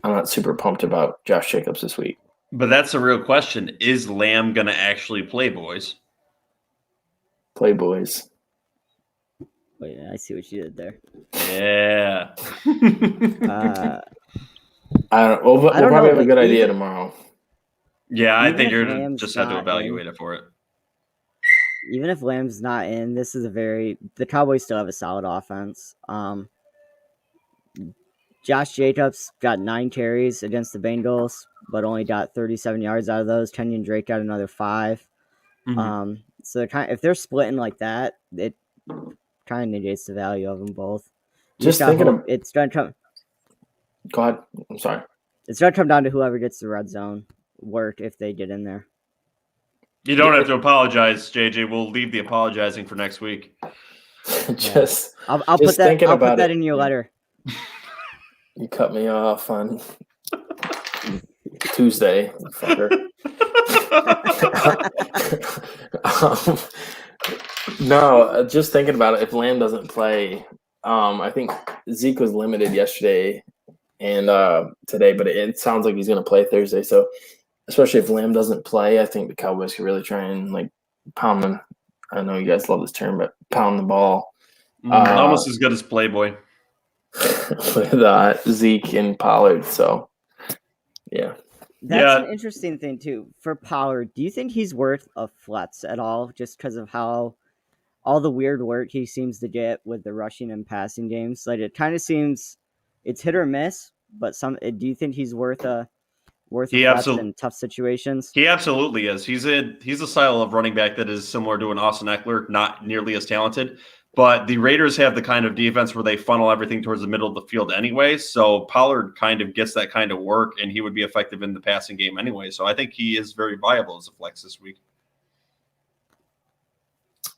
I'm not super pumped about Josh Jacobs this week. But that's the real question. Is Lamb going to actually play, boys? Play, boys. Wait, I see what you did there. Yeah. I don't know. We'll probably have a good idea tomorrow. Yeah, I think you're going to just have to evaluate it for it. Even if Lamb's not in, this is the Cowboys still have a solid offense. Josh Jacobs got 9 carries against the Bengals, but only got 37 yards out of those. Kenyon Drake got another 5. Mm-hmm. So if they're splitting like that, it kind of negates the value of them both. Just thinking of it's going to come. Go ahead. I'm sorry. It's going to come down to whoever gets the red zone work if they get in there. You don't have to apologize, JJ. We'll leave the apologizing for next week. I'll put that in your letter. You cut me off on Tuesday, fucker. No, just thinking about it. If Lamb doesn't play, I think Zeke was limited yesterday and today, but it sounds like he's going to play Thursday. So, especially if Lamb doesn't play, I think the Cowboys could really try and pound them. I know you guys love this term, but pound the ball. Almost as good as Playboy. With Zeke and Pollard. So, yeah. That's an interesting thing, too. For Pollard, do you think he's worth a flex at all just because of how all the weird work he seems to get with the rushing and passing games? It kind of seems it's hit or miss, but do you think he's worth a flex in tough situations? He absolutely is. He's a style of running back that is similar to an Austin Ekeler, not nearly as talented. But the Raiders have the kind of defense where they funnel everything towards the middle of the field anyway. So Pollard kind of gets that kind of work, and he would be effective in the passing game anyway. So I think he is very viable as a flex this week.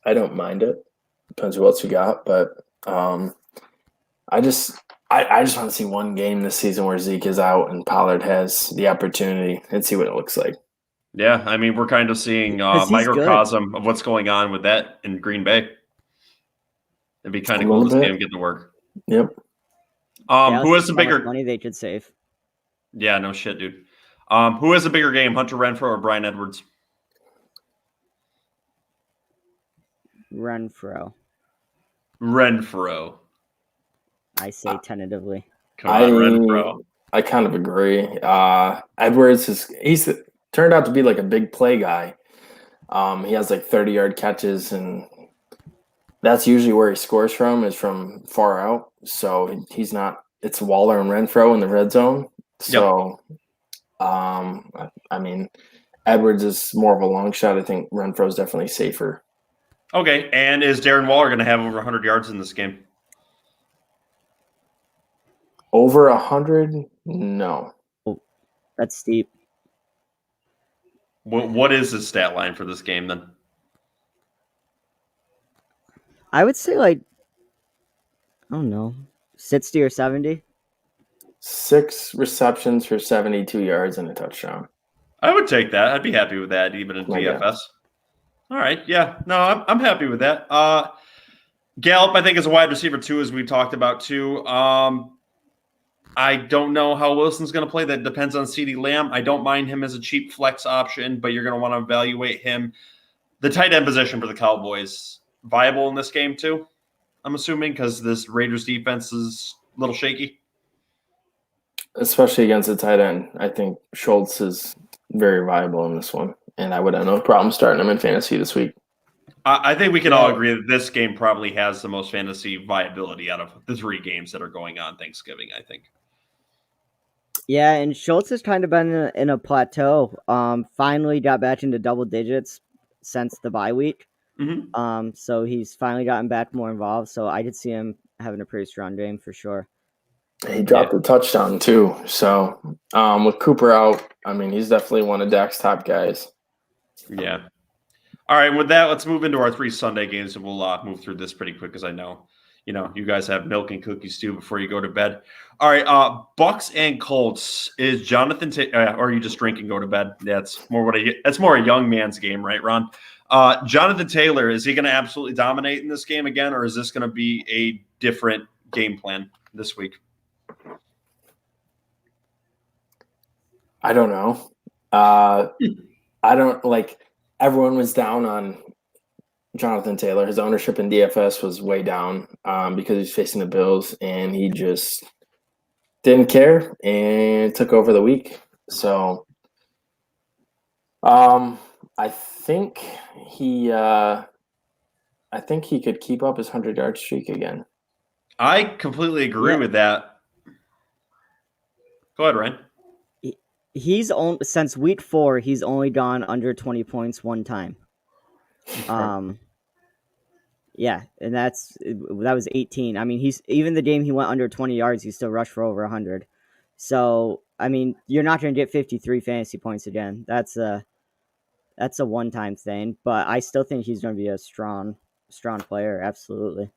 I don't mind it. Depends what else you got. But I just want to see one game this season where Zeke is out and Pollard has the opportunity and see what it looks like. Yeah, I mean, we're kind of seeing microcosm of what's going on with that in Green Bay. It'd be kind of cool to see him get to work. Yep. Who has the how much bigger money they could save? Yeah, no shit, dude. Who has a bigger game, Hunter Renfrow or Bryan Edwards? Renfro. I say tentatively. Come on, Renfrow. I kind of agree. Edwards he's turned out to be like a big play guy. He has like 30-yard catches, and that's usually where he scores from, is from far out. So he's not. It's Waller and Renfrow in the red zone. So, I mean, Edwards is more of a long shot. I think Renfrow is definitely safer. Okay, and is Darren Waller going to have over 100 yards in this game? Over 100? No. Oh, that's steep. What is his stat line for this game then? I would say like, I don't know, 60 or 70. 6 receptions for 72 yards and a touchdown. I would take that. I'd be happy with that, even in DFS. All right, yeah. No, I'm happy with that. Gallup, I think, is a wide receiver too, as we talked about too. I don't know how Wilson's going to play. That depends on CeeDee Lamb. I don't mind him as a cheap flex option, but you're going to want to evaluate him. The tight end position for the Cowboys, viable in this game too, I'm assuming, because this Raiders defense is a little shaky. Especially against the tight end. I think Schultz is very viable in this one, and I would have no problem starting him in fantasy this week. I think we can all agree that this game probably has the most fantasy viability out of the 3 games that are going on Thanksgiving, I think. Yeah, and Schultz has kind of been in a plateau. Finally got back into double digits since the bye week. Mm-hmm. So he's finally gotten back more involved. So I could see him having a pretty strong game for sure. He dropped a touchdown too. So with Cooper out, I mean, he's definitely one of Dak's top guys. Yeah. All right. With that, let's move into our 3 Sunday games, and we'll move through this pretty quick, because I know, you guys have milk and cookies too before you go to bed. All right. Bucks and Colts. Is Jonathan or are you just drink and go to bed? That's more a young man's game, right, Ron? Jonathan Taylor, is he going to absolutely dominate in this game again, or is this going to be a different game plan this week? I don't know. I don't like. Everyone was down on Jonathan Taylor. His ownership in DFS was way down because he's facing the Bills, and he just didn't care and took over the week. So, I think he could keep up his 100-yard streak again. I completely agree with that. Go ahead, Ryan. He's since week 4, he's only gone under 20 points one time. Yeah, and that was 18. I mean, he's even the game he went under 20 yards, he still rushed for over 100. So, I mean, you're not going to get 53 fantasy points again. That's a one-time thing, but I still think he's going to be a strong player, absolutely.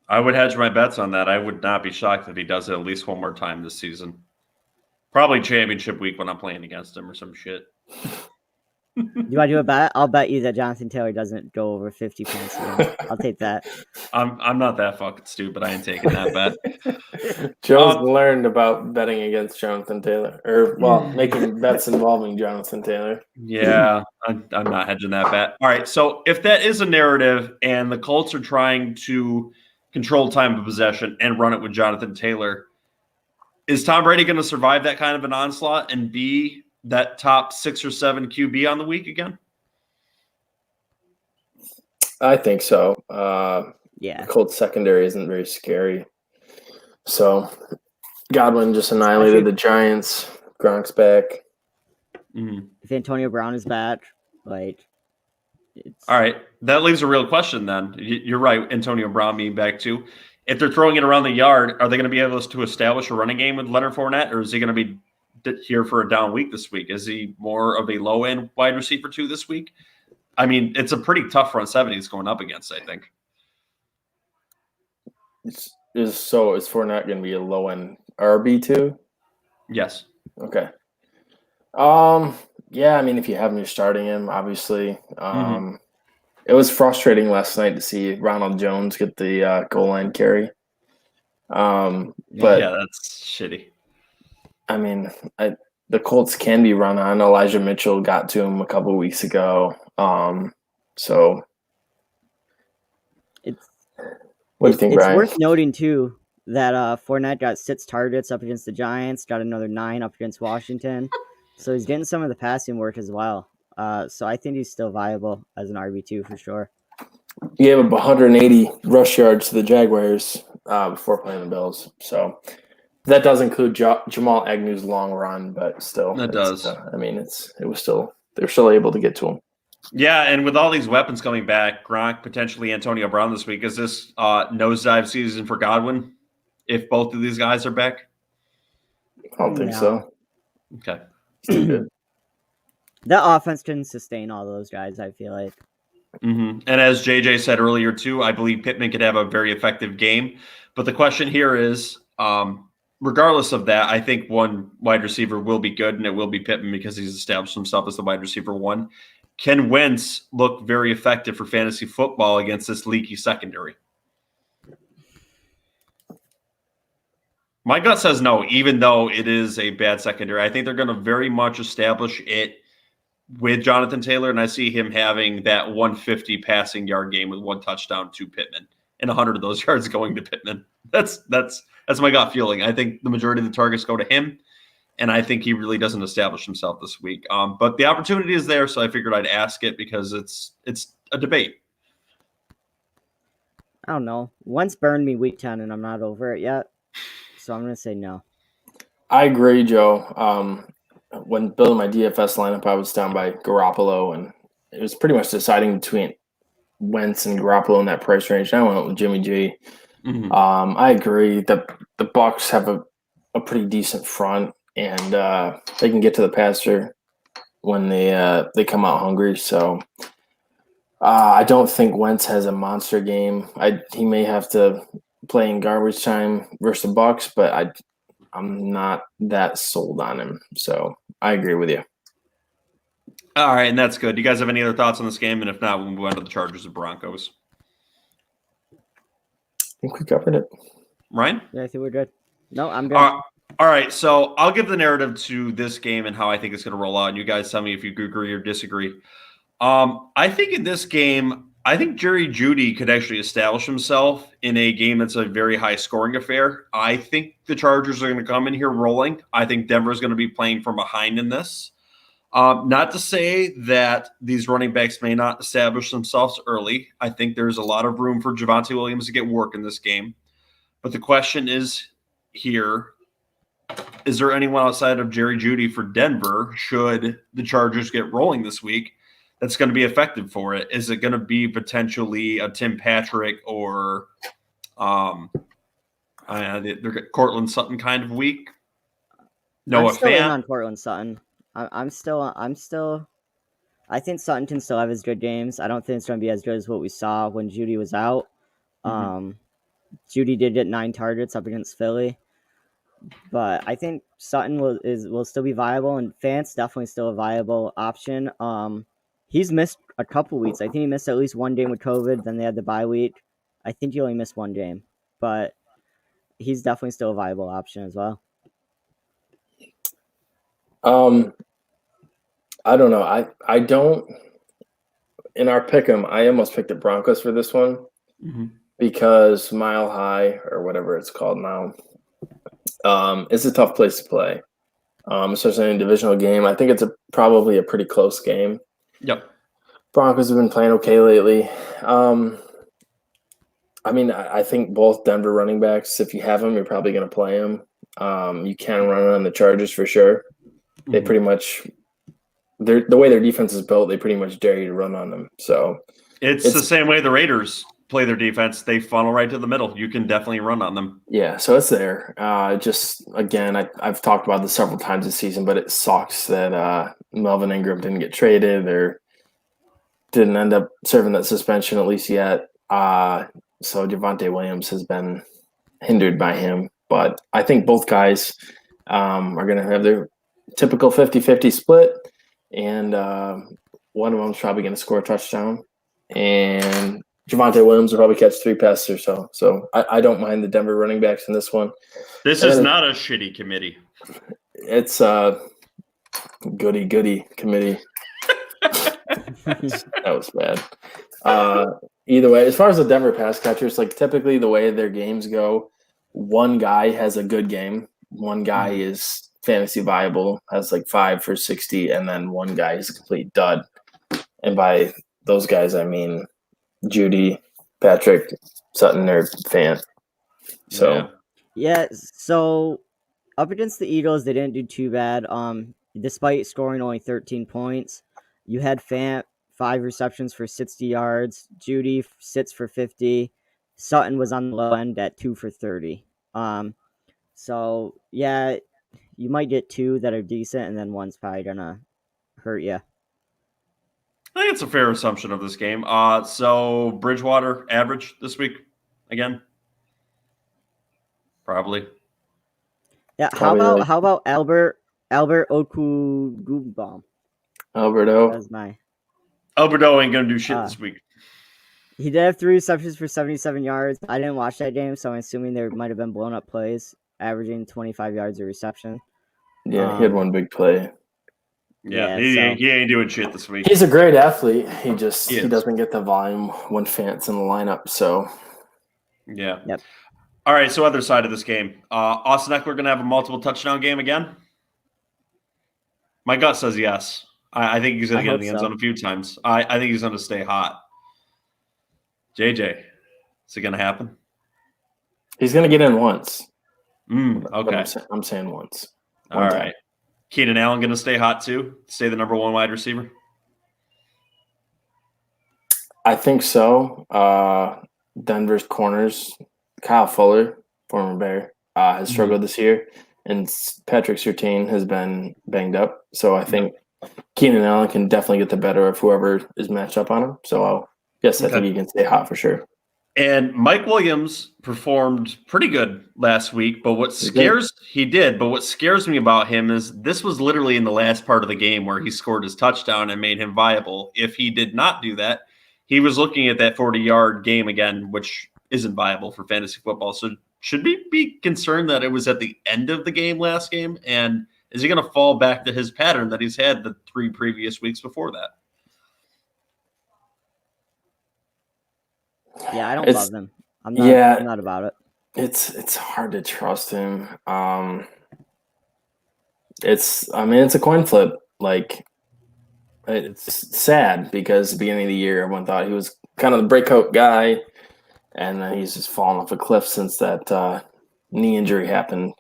I would hedge my bets on that. I would not be shocked if he does it at least one more time this season. Probably championship week when I'm playing against him or some shit. You want to do a bet? I'll bet you that Jonathan Taylor doesn't go over 50 points again. I'll take that. I'm not that fucking stupid. I ain't taking that bet. Joe's learned about betting against Jonathan Taylor, or making bets involving Jonathan Taylor. Yeah, I'm not hedging that bet. All right, so if that is a narrative and the Colts are trying to control time of possession and run it with Jonathan Taylor, is Tom Brady going to survive that kind of an onslaught and be that top 6 or 7 QB on the week again? I think so. Yeah. The Colts secondary isn't very scary. So Godwin just annihilated the Giants. Gronk's back. Mm-hmm. If Antonio Brown is back, all right. That leaves a real question then. You're right, Antonio Brown being back too. If they're throwing it around the yard, are they going to be able to establish a running game with Leonard Fournette, or is he going to be here for a down week this week? Is he more of a low-end wide receiver too this week? I mean, it's a pretty tough front 7 he's going up against, I think. Is Fournette going to be a low-end RB too? Yes. Okay. Yeah, I mean, if you have him, you're starting him, obviously. It was frustrating last night to see Ronald Jones get the goal line carry. But yeah, that's shitty. I mean, the Colts can be run on. Elijah Mitchell got to him a couple of weeks ago. So It's what do you think, it's Brian? worth noting too that Fournette got 6 targets up against the Giants, got another 9 up against Washington, so he's getting some of the passing work as well. So I think he's still viable as an RB2 for sure. He gave up 180 rush yards to the Jaguars before playing the Bills. So that does include Jamal Agnew's long run, but still, It does. They're still able to get to him. Yeah, and with all these weapons coming back, Gronk, potentially Antonio Brown this week, is this nosedive season for Godwin if both of these guys are back? I don't think so. Okay. Still good. That offense can sustain all those guys, I feel like. Mm-hmm. And as JJ said earlier, too, I believe Pittman could have a very effective game. But the question here is, regardless of that, I think one wide receiver will be good, and it will be Pittman because he's established himself as the wide receiver 1. Can Wentz look very effective for fantasy football against this leaky secondary? My gut says no, even though it is a bad secondary. I think they're going to very much establish it with Jonathan Taylor, and I see him having that 150 passing yard game with 1 touchdown to Pittman, and 100 of those yards going to Pittman. That's my gut feeling. I think the majority of the targets go to him, and I think he really doesn't establish himself this week. But the opportunity is there, so I figured I'd ask it because it's a debate. I don't know. Wentz burned me week 10, and I'm not over it yet. So I'm going to say no. I agree, Joe. When building my DFS lineup, I was down by Garoppolo, and it was pretty much deciding between Wentz and Garoppolo in that price range. And I went with Jimmy G. Mm-hmm. I agree that the Bucs have a pretty decent front, and they can get to the passer when they come out hungry. So I don't think Wentz has a monster game. He may have to play in garbage time versus the Bucs, but I'm not that sold on him. So I agree with you. All right, and that's good. Do you guys have any other thoughts on this game? And if not, we'll move on to the Chargers and Broncos. I think we covered it. Ryan? Yeah, I think we're good. No, I'm good. All right, so I'll give the narrative to this game and how I think it's going to roll out, and you guys tell me if you agree or disagree. I think in this game, I think Jerry Jeudy could actually establish himself in a game that's a very high-scoring affair. I think the Chargers are going to come in here rolling. I think Denver's going to be playing from behind in this. Not to say that these running backs may not establish themselves early. I think there's a lot of room for Javonte Williams to get work in this game. But the question is here, is there anyone outside of Jerry Jeudy for Denver should the Chargers get rolling this week that's going to be effective for it? Is it going to be potentially a Tim Patrick or Cortland Sutton kind of week? Noah I'm still in Fant? on Cortland Sutton. I'm still. I think Sutton can still have his good games. I don't think it's going to be as good as what we saw when Jeudy was out. Jeudy did get 9 targets up against Philly, but I think Sutton will still be viable, and Fant's definitely still a viable option. He's missed a couple weeks. I think he missed at least 1 game with COVID. Then they had the bye week. I think he only missed 1 game, but he's definitely still a viable option as well. I don't know. I don't. In our pick'em, I almost picked the Broncos for this one because Mile High or whatever it's called now, it's a tough place to play, especially in a divisional game. I think it's probably a pretty close game. Yep. Broncos have been playing okay lately. I mean, I think both Denver running backs, if you have them, you're probably going to play them. You can run on the Chargers for sure. They pretty much the way their defense is built, they pretty much dare you to run on them. So it's the same way the Raiders play their defense. They funnel right to the middle. You can definitely run on them. Yeah, so it's there. Just again, I've talked about this several times this season, but it sucks that Melvin Ingram didn't get traded or didn't end up serving that suspension at least yet. So Javonte Williams has been hindered by him. But I think both guys are going to have their typical 50-50 split. And one of them is probably going to score a touchdown. And Javonte Williams will probably catch 3 passes or so. So I don't mind the Denver running backs in this one. This is not a shitty committee. It's goody committee. That was bad. Either way, as far as the Denver pass catchers, like typically the way their games go, one guy has a good game, one guy is fantasy viable, has like 5 for 60, and then one guy is a complete dud. And by those guys, I mean Judy, Patrick, Sutton, or Fant. So yeah. So up against the Eagles, they didn't do too bad. Despite scoring only 13 points, you had Fant 5 receptions for 60 yards. Judy sits for 50. Sutton was on the low end at 2 for 30. So yeah, you might get 2 that are decent, and then one's probably gonna hurt you. I think it's a fair assumption of this game. So Bridgewater average this week again, probably. Yeah. Probably How about Albert Okugbom? Alberto. That's my. Alberto ain't gonna do shit this week. He did have 3 receptions for 77 yards. I didn't watch that game, so I'm assuming there might have been blown up plays, averaging 25 yards a reception. Yeah, he had one big play. Yeah, he ain't doing shit this week. He's a great athlete. He doesn't get the volume when Fant's in the lineup. So yeah. Yep. All right, so other side of this game. Austin Ekeler going to have a multiple touchdown game again? My gut says yes. I think he's going to get in the end zone a few times. I think he's going to stay hot. JJ, is it going to happen? He's going to get in once. Okay. I'm saying once. All right. Keenan Allen going to stay hot too? Stay the number 1 wide receiver? I think so. Denver's corners, Kyle Fuller, former Bear, has struggled this year, and Patrick Surtain has been banged up. So I think Keenan Allen can definitely get the better of whoever is matched up on him. So I think he can stay hot for sure. And Mike Williams performed pretty good last week, but what scares me about him is this was literally in the last part of the game where he scored his touchdown and made him viable. If he did not do that, he was looking at that 40-yard game again, which isn't viable for fantasy football. So should we be concerned that it was at the end of the game last game? And is he going to fall back to his pattern that he's had the 3 previous weeks before that? Yeah, I don't love him. I'm not about it. It's hard to trust him. It's a coin flip. Like, it's sad because at the beginning of the year, everyone thought he was kind of the breakout guy, and then he's just fallen off a cliff since that knee injury happened.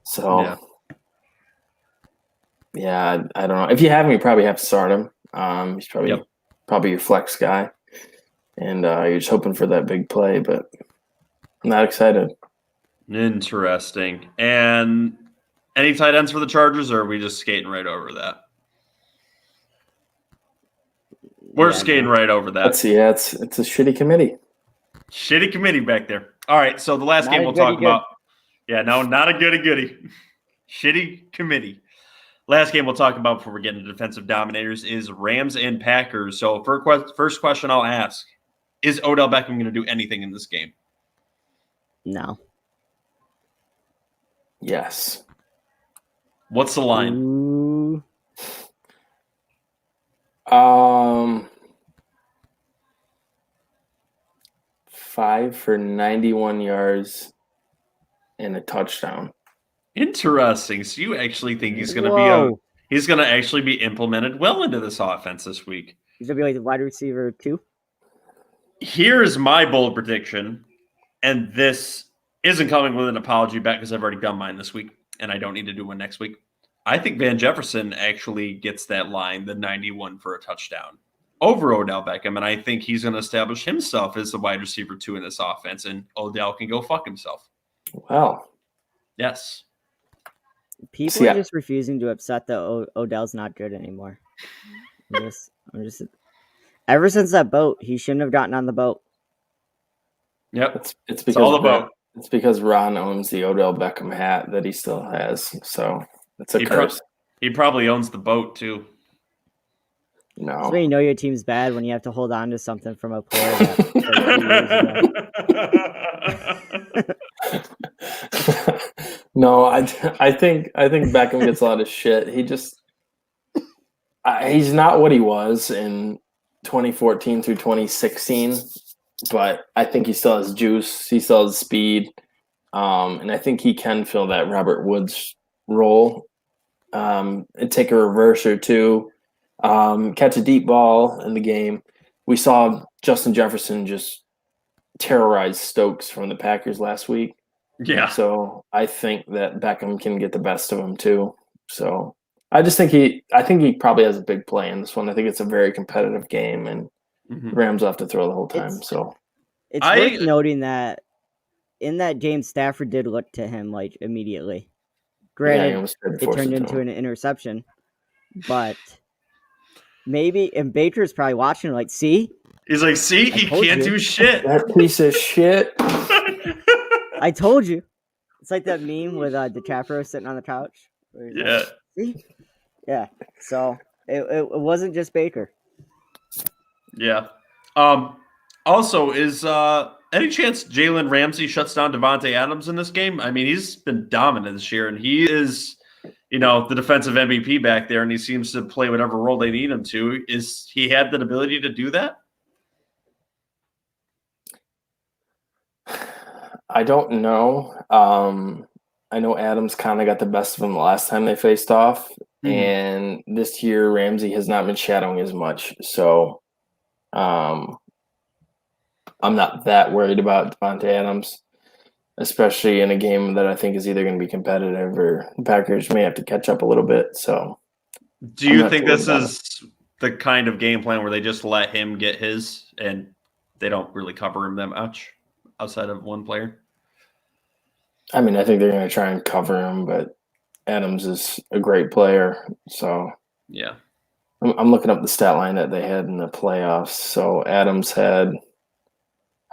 So, yeah, I don't know. If you have him, you probably have to start him. He's probably your flex guy. And you're just hoping for that big play, but I'm not excited. Interesting. And any tight ends for the Chargers, or are we just skating right over that? We're skating right over that. It's a shitty committee. Shitty committee back there. All right, so the last game we'll talk about. Yeah, no, not a goody. Shitty committee. Last game we'll talk about before we get into defensive dominators is Rams and Packers. So first question I'll ask. Is Odell Beckham going to do anything in this game? No. Yes. What's the line? Ooh. 5 for 91 yards and a touchdown. Interesting. So you actually think he's going to he's going to actually be implemented well into this offense this week? He's going to be like the wide receiver 2? Here's my bold prediction, and this isn't coming with an apology back because I've already done mine this week, and I don't need to do one next week. I think Van Jefferson actually gets that line, the 91 for a touchdown, over Odell Beckham, and I think he's going to establish himself as the wide receiver 2 in this offense, and Odell can go fuck himself. Wow. Yes. People are just refusing to accept that Odell's not good anymore. I'm just. Ever since that boat, he shouldn't have gotten on the boat. Yep, it's because all about. It's because Ron owns the Odell Beckham hat that he still has, so it's a curse. He probably owns the boat too. That's when you know your team's bad, when you have to hold on to something from a player that No, I think Beckham gets a lot of shit. He's not what he was in 2014 through 2016, but I think he still has juice. He still has speed, and I think he can fill that Robert Woods role and take a reverse or two, catch a deep ball in the game. We saw Justin Jefferson just terrorize Stokes from the Packers last week. Yeah. So I think that Beckham can get the best of him too. So I think he probably has a big play in this one. I think it's a very competitive game, and Rams will have to throw the whole time. It's worth noting that in that game, Stafford did look to him like immediately. Granted, it turned into an interception, but maybe, and Baker's probably watching like, see? He's like, see, he can't do shit. That piece of shit. I told you. It's like that meme with DiCaprio sitting on the couch. Yeah. Like, see? Yeah. So it wasn't just Baker. Yeah. Also, is any chance Jalen Ramsey shuts down Devontae Adams in this game? I mean, he's been dominant this year, and he is, the defensive MVP back there, and he seems to play whatever role they need him to. Is he had the ability to do that? I don't know. I know Adams kind of got the best of him the last time they faced off, and this year Ramsey has not been shadowing as much. So I'm not that worried about Devontae Adams, especially in a game that I think is either going to be competitive or the Packers may have to catch up a little bit. So do you think this is the kind of game plan where they just let him get his and they don't really cover him that much outside of one player? I mean, I think they're going to try and cover him, but Adams is a great player. So yeah, I'm looking up the stat line that they had in the playoffs. So Adams had,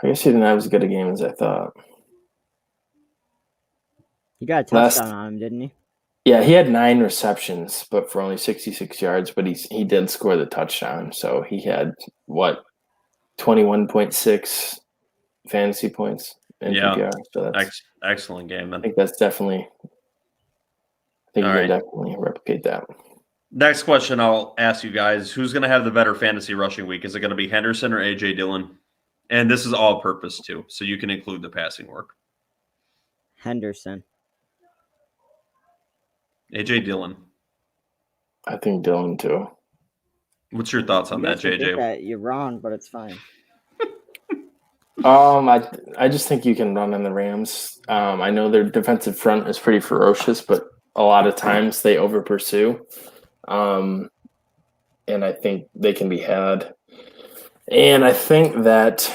I guess he didn't have as good a game as I thought. He got a touchdown on him, didn't he? Yeah, he had 9 receptions, but for only 66 yards. But he did score the touchdown. So he had, 21.6 fantasy points in PPR. So that's excellent game. I think that's definitely – I think you can definitely replicate that. Next question I'll ask you guys. Who's going to have the better fantasy rushing week? Is it going to be Henderson or A.J. Dillon? And this is all purpose too, so you can include the passing work. Henderson. A.J. Dillon. I think Dillon too. What's your thoughts on that, JJ? You're wrong, but it's fine. I just think you can run on the Rams. I know their defensive front is pretty ferocious, but a lot of times they over pursue. And I think they can be had. And I think that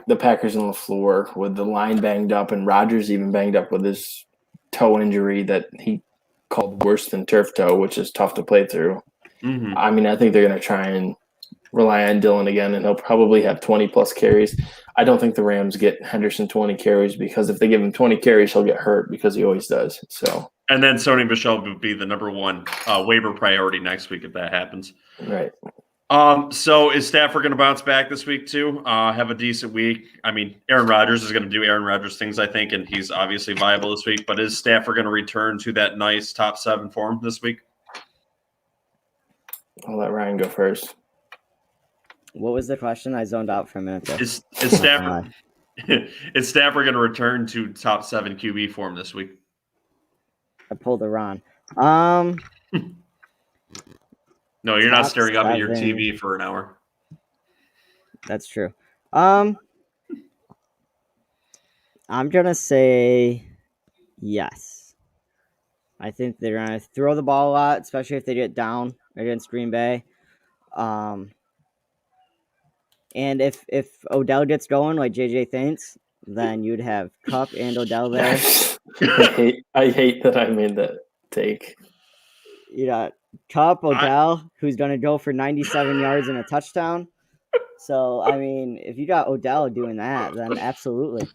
the Packers on the floor with the line banged up and Rodgers even banged up with his toe injury that he called worse than turf toe, which is tough to play through. I mean, I think they're going to try and rely on Dillon again, and he'll probably have 20-plus carries. I don't think the Rams get Henderson 20 carries because if they give him 20 carries, he'll get hurt because he always does. So, and then Sony Michel would be the number one waiver priority next week if that happens. Right. So is Stafford going to bounce back this week too? Have a decent week? I mean, Aaron Rodgers is going to do Aaron Rodgers things, I think, and he's obviously viable this week. But is Stafford going to return to that nice top 7 form this week? I'll let Ryan go first. What was the question? I zoned out for a minute there. Is Stafford is Stafford going to return to top 7 QB form this week? I pulled a Ron. No, you're not staring up at your TV for an hour. That's true. I'm gonna say yes. I think they're gonna throw the ball a lot, especially if they get down against Green Bay. And if Odell gets going like JJ thinks, then you'd have Kupp and Odell there. I hate that I made that take. You got Kupp, Odell, who's going to go for 97 yards and a touchdown. So, I mean, if you got Odell doing that, then absolutely.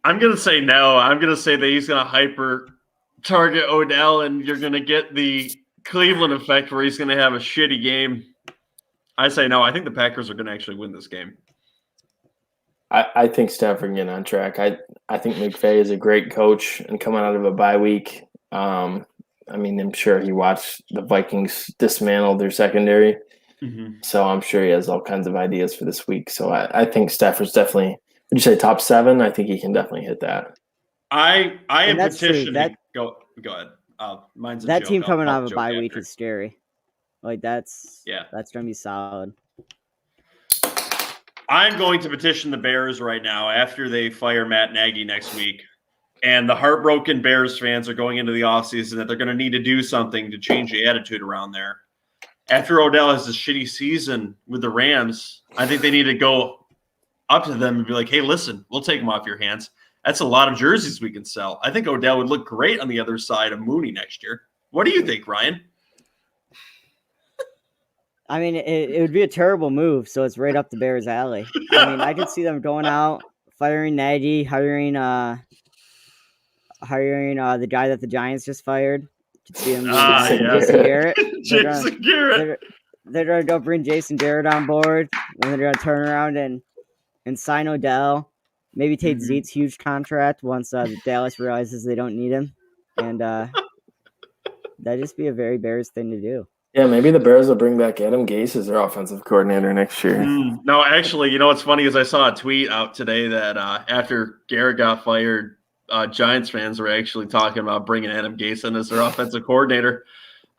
I'm going to say no. I'm going to say that he's going to hyper target Odell, and you're going to get the Cleveland effect where he's going to have a shitty game. I say no. I think the Packers are going to actually win this game. I think Stafford getting on track. I think McVay is a great coach and coming out of a bye week. I'm sure he watched the Vikings dismantle their secondary. Mm-hmm. So I'm sure he has all kinds of ideas for this week. So I think Stafford's definitely, would you say top 7? I think he can definitely hit that. I am petitioning. Go ahead. Mine's a that joke. team coming I'll out of a bye week after. is scary. Like that's gonna be solid. I'm going to petition the Bears right now after they fire Matt Nagy next week. And the heartbroken Bears fans are going into the offseason that they're going to need to do something to change the attitude around there. After Odell has a shitty season with the Rams, I think they need to go up to them and be like, hey, listen, we'll take them off your hands. That's a lot of jerseys we can sell. I think Odell would look great on the other side of Mooney next year. What do you think, Ryan? I mean, it would be a terrible move, so it's right up the Bears' alley. I mean, I could see them going out, firing Nagy, hiring the guy that the Giants just fired. Could see him Jason Garrett. Jason Garrett. They're going to go bring Jason Garrett on board, and they're going to turn around and sign Odell. Maybe take Zeke's huge contract once Dallas realizes they don't need him. And that'd just be a very Bears thing to do. Yeah, maybe the Bears will bring back Adam Gase as their offensive coordinator next year. No, actually, you know what's funny is I saw a tweet out today that after Garrett got fired, Giants fans were actually talking about bringing Adam Gase in as their offensive coordinator.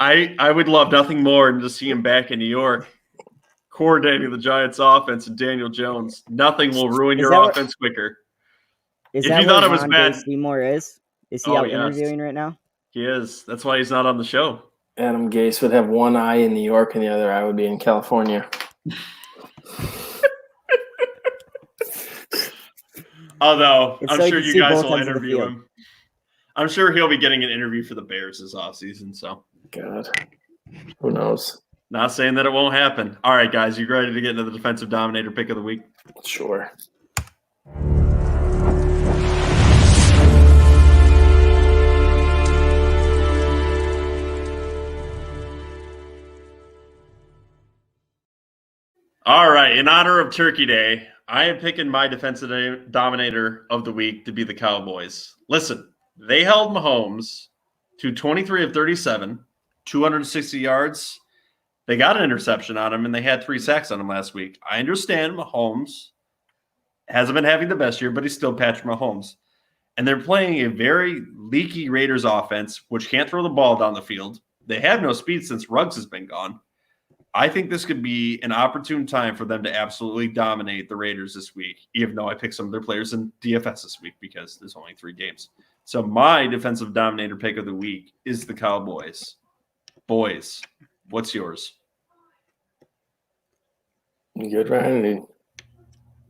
I would love nothing more than to see him back in New York coordinating the Giants offense and Daniel Jones. Nothing will ruin your offense quicker. If you thought it was bad, Seymour is he out interviewing right now? He is. That's why he's not on the show. Adam Gase would have one eye in New York and the other eye would be in California. Although it's I'm so sure you you guys will ends of the interview field. him. I'm sure he'll be getting an interview for the Bears this offseason. So, God, who knows? Not saying that it won't happen. All right, guys, you ready to get into the Defensive Dominator pick of the week? Sure. All right, in honor of Turkey Day, I am picking my Defensive Dominator of the week to be the Cowboys. Listen, they held Mahomes to 23 of 37, 260 yards. They got an interception on him, and they had 3 sacks on him last week. I understand Mahomes hasn't been having the best year, but he's still Patrick Mahomes. And they're playing a very leaky Raiders offense, which can't throw the ball down the field. They have no speed since Ruggs has been gone. I think this could be an opportune time for them to absolutely dominate the Raiders this week, even though I picked some of their players in DFS this week because there's only 3 games. So my Defensive Dominator pick of the week is the Cowboys. Boys, what's yours? You good, Ryan?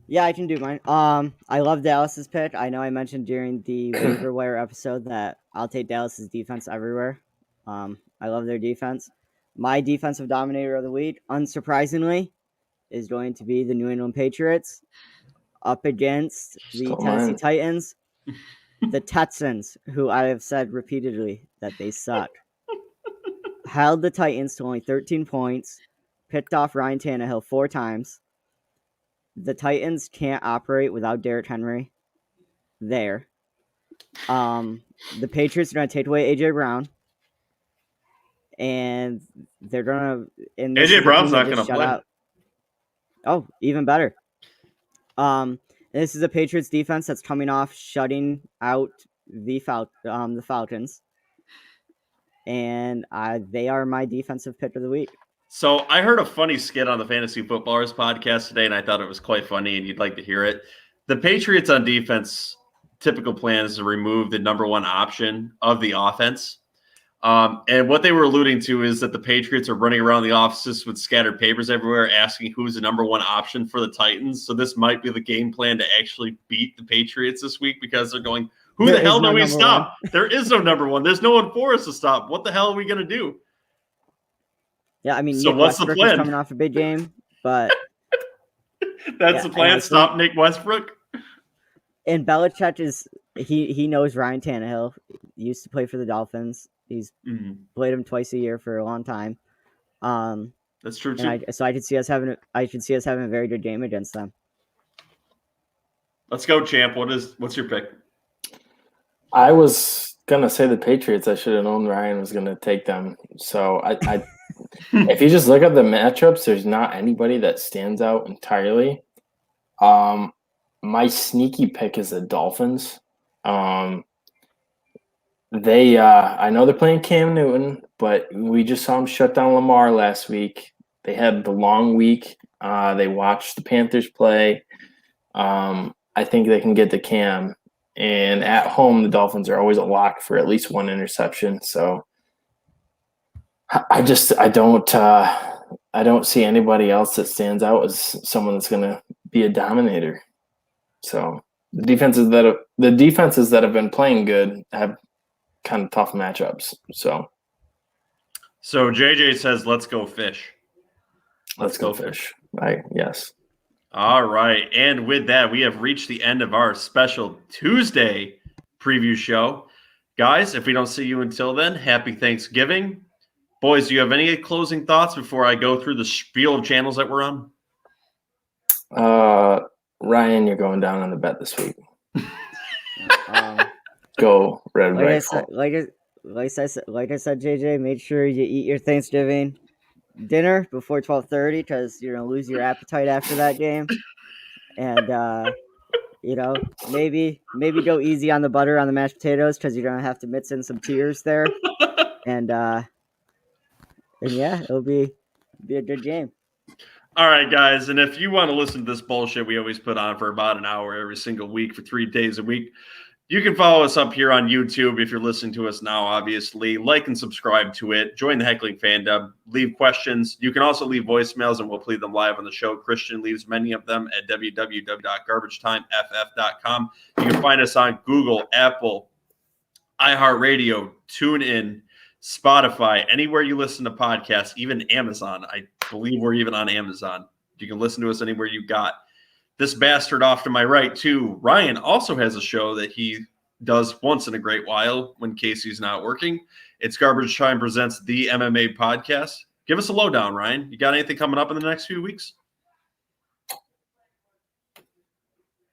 Yeah, I can do mine. I love Dallas's pick. I know I mentioned during the waiver wire episode that I'll take Dallas's defense everywhere. I love their defense. My Defensive Dominator of the week, unsurprisingly, is going to be the New England Patriots up against the Tennessee Titans. The Texans, who I have said repeatedly that they suck, held the Titans to only 13 points, picked off Ryan Tannehill 4 times. The Titans can't operate without Derrick Henry there. The Patriots are going to take away A.J. Brown. And they're going to... A.J. Brown's not going to play. Out. Oh, even better. This is a Patriots defense that's coming off shutting out the Falcons. And they are my defensive pick of the week. So I heard a funny skit on the Fantasy Footballers podcast today, and I thought it was quite funny, and you'd like to hear it. The Patriots on defense, typical plan is to remove the number 1 option of the offense. And what they were alluding to is that the Patriots are running around the offices with scattered papers everywhere asking who's the number 1 option for the Titans. So this might be the game plan to actually beat the Patriots this week because they're going, who the hell do we stop? There is no number 1. There's no one for us to stop. What the hell are we going to do? Yeah, I mean, so Nick what's Westbrook the plan? Is coming off a big game, but that's the plan. Stop Nick Westbrook. And Belichick he knows Ryan Tannehill. He used to play for the Dolphins. He's played him twice a year for a long time. That's true too. And I could see us having a very good game against them. Let's go, champ. What's your pick? I was gonna say the Patriots. I should have known Ryan was gonna take them. So I if you just look at the matchups, there's not anybody that stands out entirely. My sneaky pick is the Dolphins. I know they're playing Cam Newton, but we just saw them shut down Lamar last week. They had the long week. They watched the Panthers play. I think they can get to Cam. And at home, the Dolphins are always a lock for at least one interception. So I don't see anybody else that stands out as someone that's going to be a dominator. So the defenses that have been playing good have kind of tough matchups. So JJ says, "Let's go fish." Let's go fish. Yes. All right. And with that, we have reached the end of our special Tuesday preview show. Guys, if we don't see you until then, happy Thanksgiving. Boys, do you have any closing thoughts before I go through the spiel of channels that we're on? Ryan, you're going down on the bet this week. Go Red Rifle. Like I said, JJ, make sure you eat your Thanksgiving dinner before 12:30 because you're gonna lose your appetite after that game. And maybe go easy on the butter on the mashed potatoes because you're gonna have to mix in some tears there. And yeah, it'll be a good game. All right, guys. And if you want to listen to this bullshit we always put on for about an hour every single week for 3 days a week, you can follow us up here on YouTube if you're listening to us now, obviously. Like and subscribe to it. Join the Heckling Fandom. Leave questions. You can also leave voicemails, and we'll play them live on the show. Christian leaves many of them at www.garbagetimeff.com. You can find us on Google, Apple, iHeartRadio, TuneIn, Spotify, anywhere you listen to podcasts, even Amazon. I believe we're even on Amazon. You can listen to us anywhere you got. This bastard off to my right, too, Ryan, also has a show that he does once in a great while when Casey's not working. It's Garbage Time Presents the MMA Podcast. Give us a lowdown, Ryan. You got anything coming up in the next few weeks?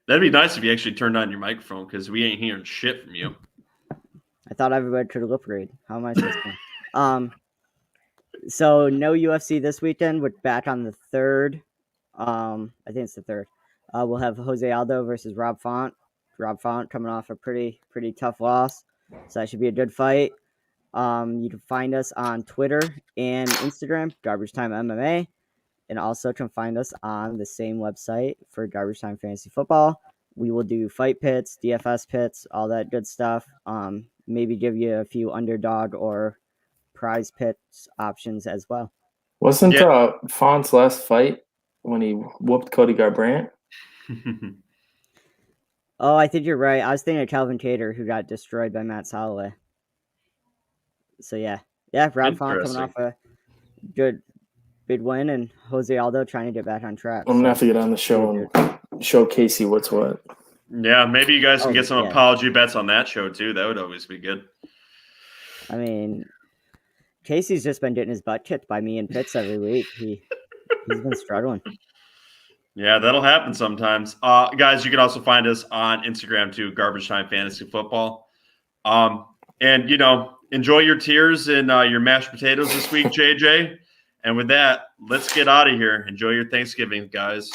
That'd be nice if you actually turned on your microphone because we ain't hearing shit from you. I thought everybody could upgrade. How am I supposed to? So no UFC this weekend. We're back on the 3rd. I think it's the 3rd. We'll have Jose Aldo versus Rob Font. Rob Font coming off a pretty tough loss, so that should be a good fight. You can find us on Twitter and Instagram, Garbage Time MMA, and also can find us on the same website for Garbage Time Fantasy Football. We will do fight pits, DFS pits, all that good stuff. Maybe give you a few underdog or prize pits options as well. Wasn't Font's last fight when he whooped Cody Garbrandt? Oh, I think you're right. I was thinking of Calvin Cater, who got destroyed by Matt Holloway. So yeah, Rob Font coming off a good big win, and Jose Aldo trying to get back on track. I'm gonna have to get on the show and show Casey what's what. Yeah, maybe you guys can get some apology bets on that show too. That would always be good. I mean, Casey's just been getting his butt kicked by me in pits every week. He's been struggling. Yeah, that'll happen sometimes. Guys, you can also find us on Instagram too, Garbage Time Fantasy Football. And enjoy your tears and your mashed potatoes this week, JJ. And with that, let's get out of here. Enjoy your Thanksgiving, guys.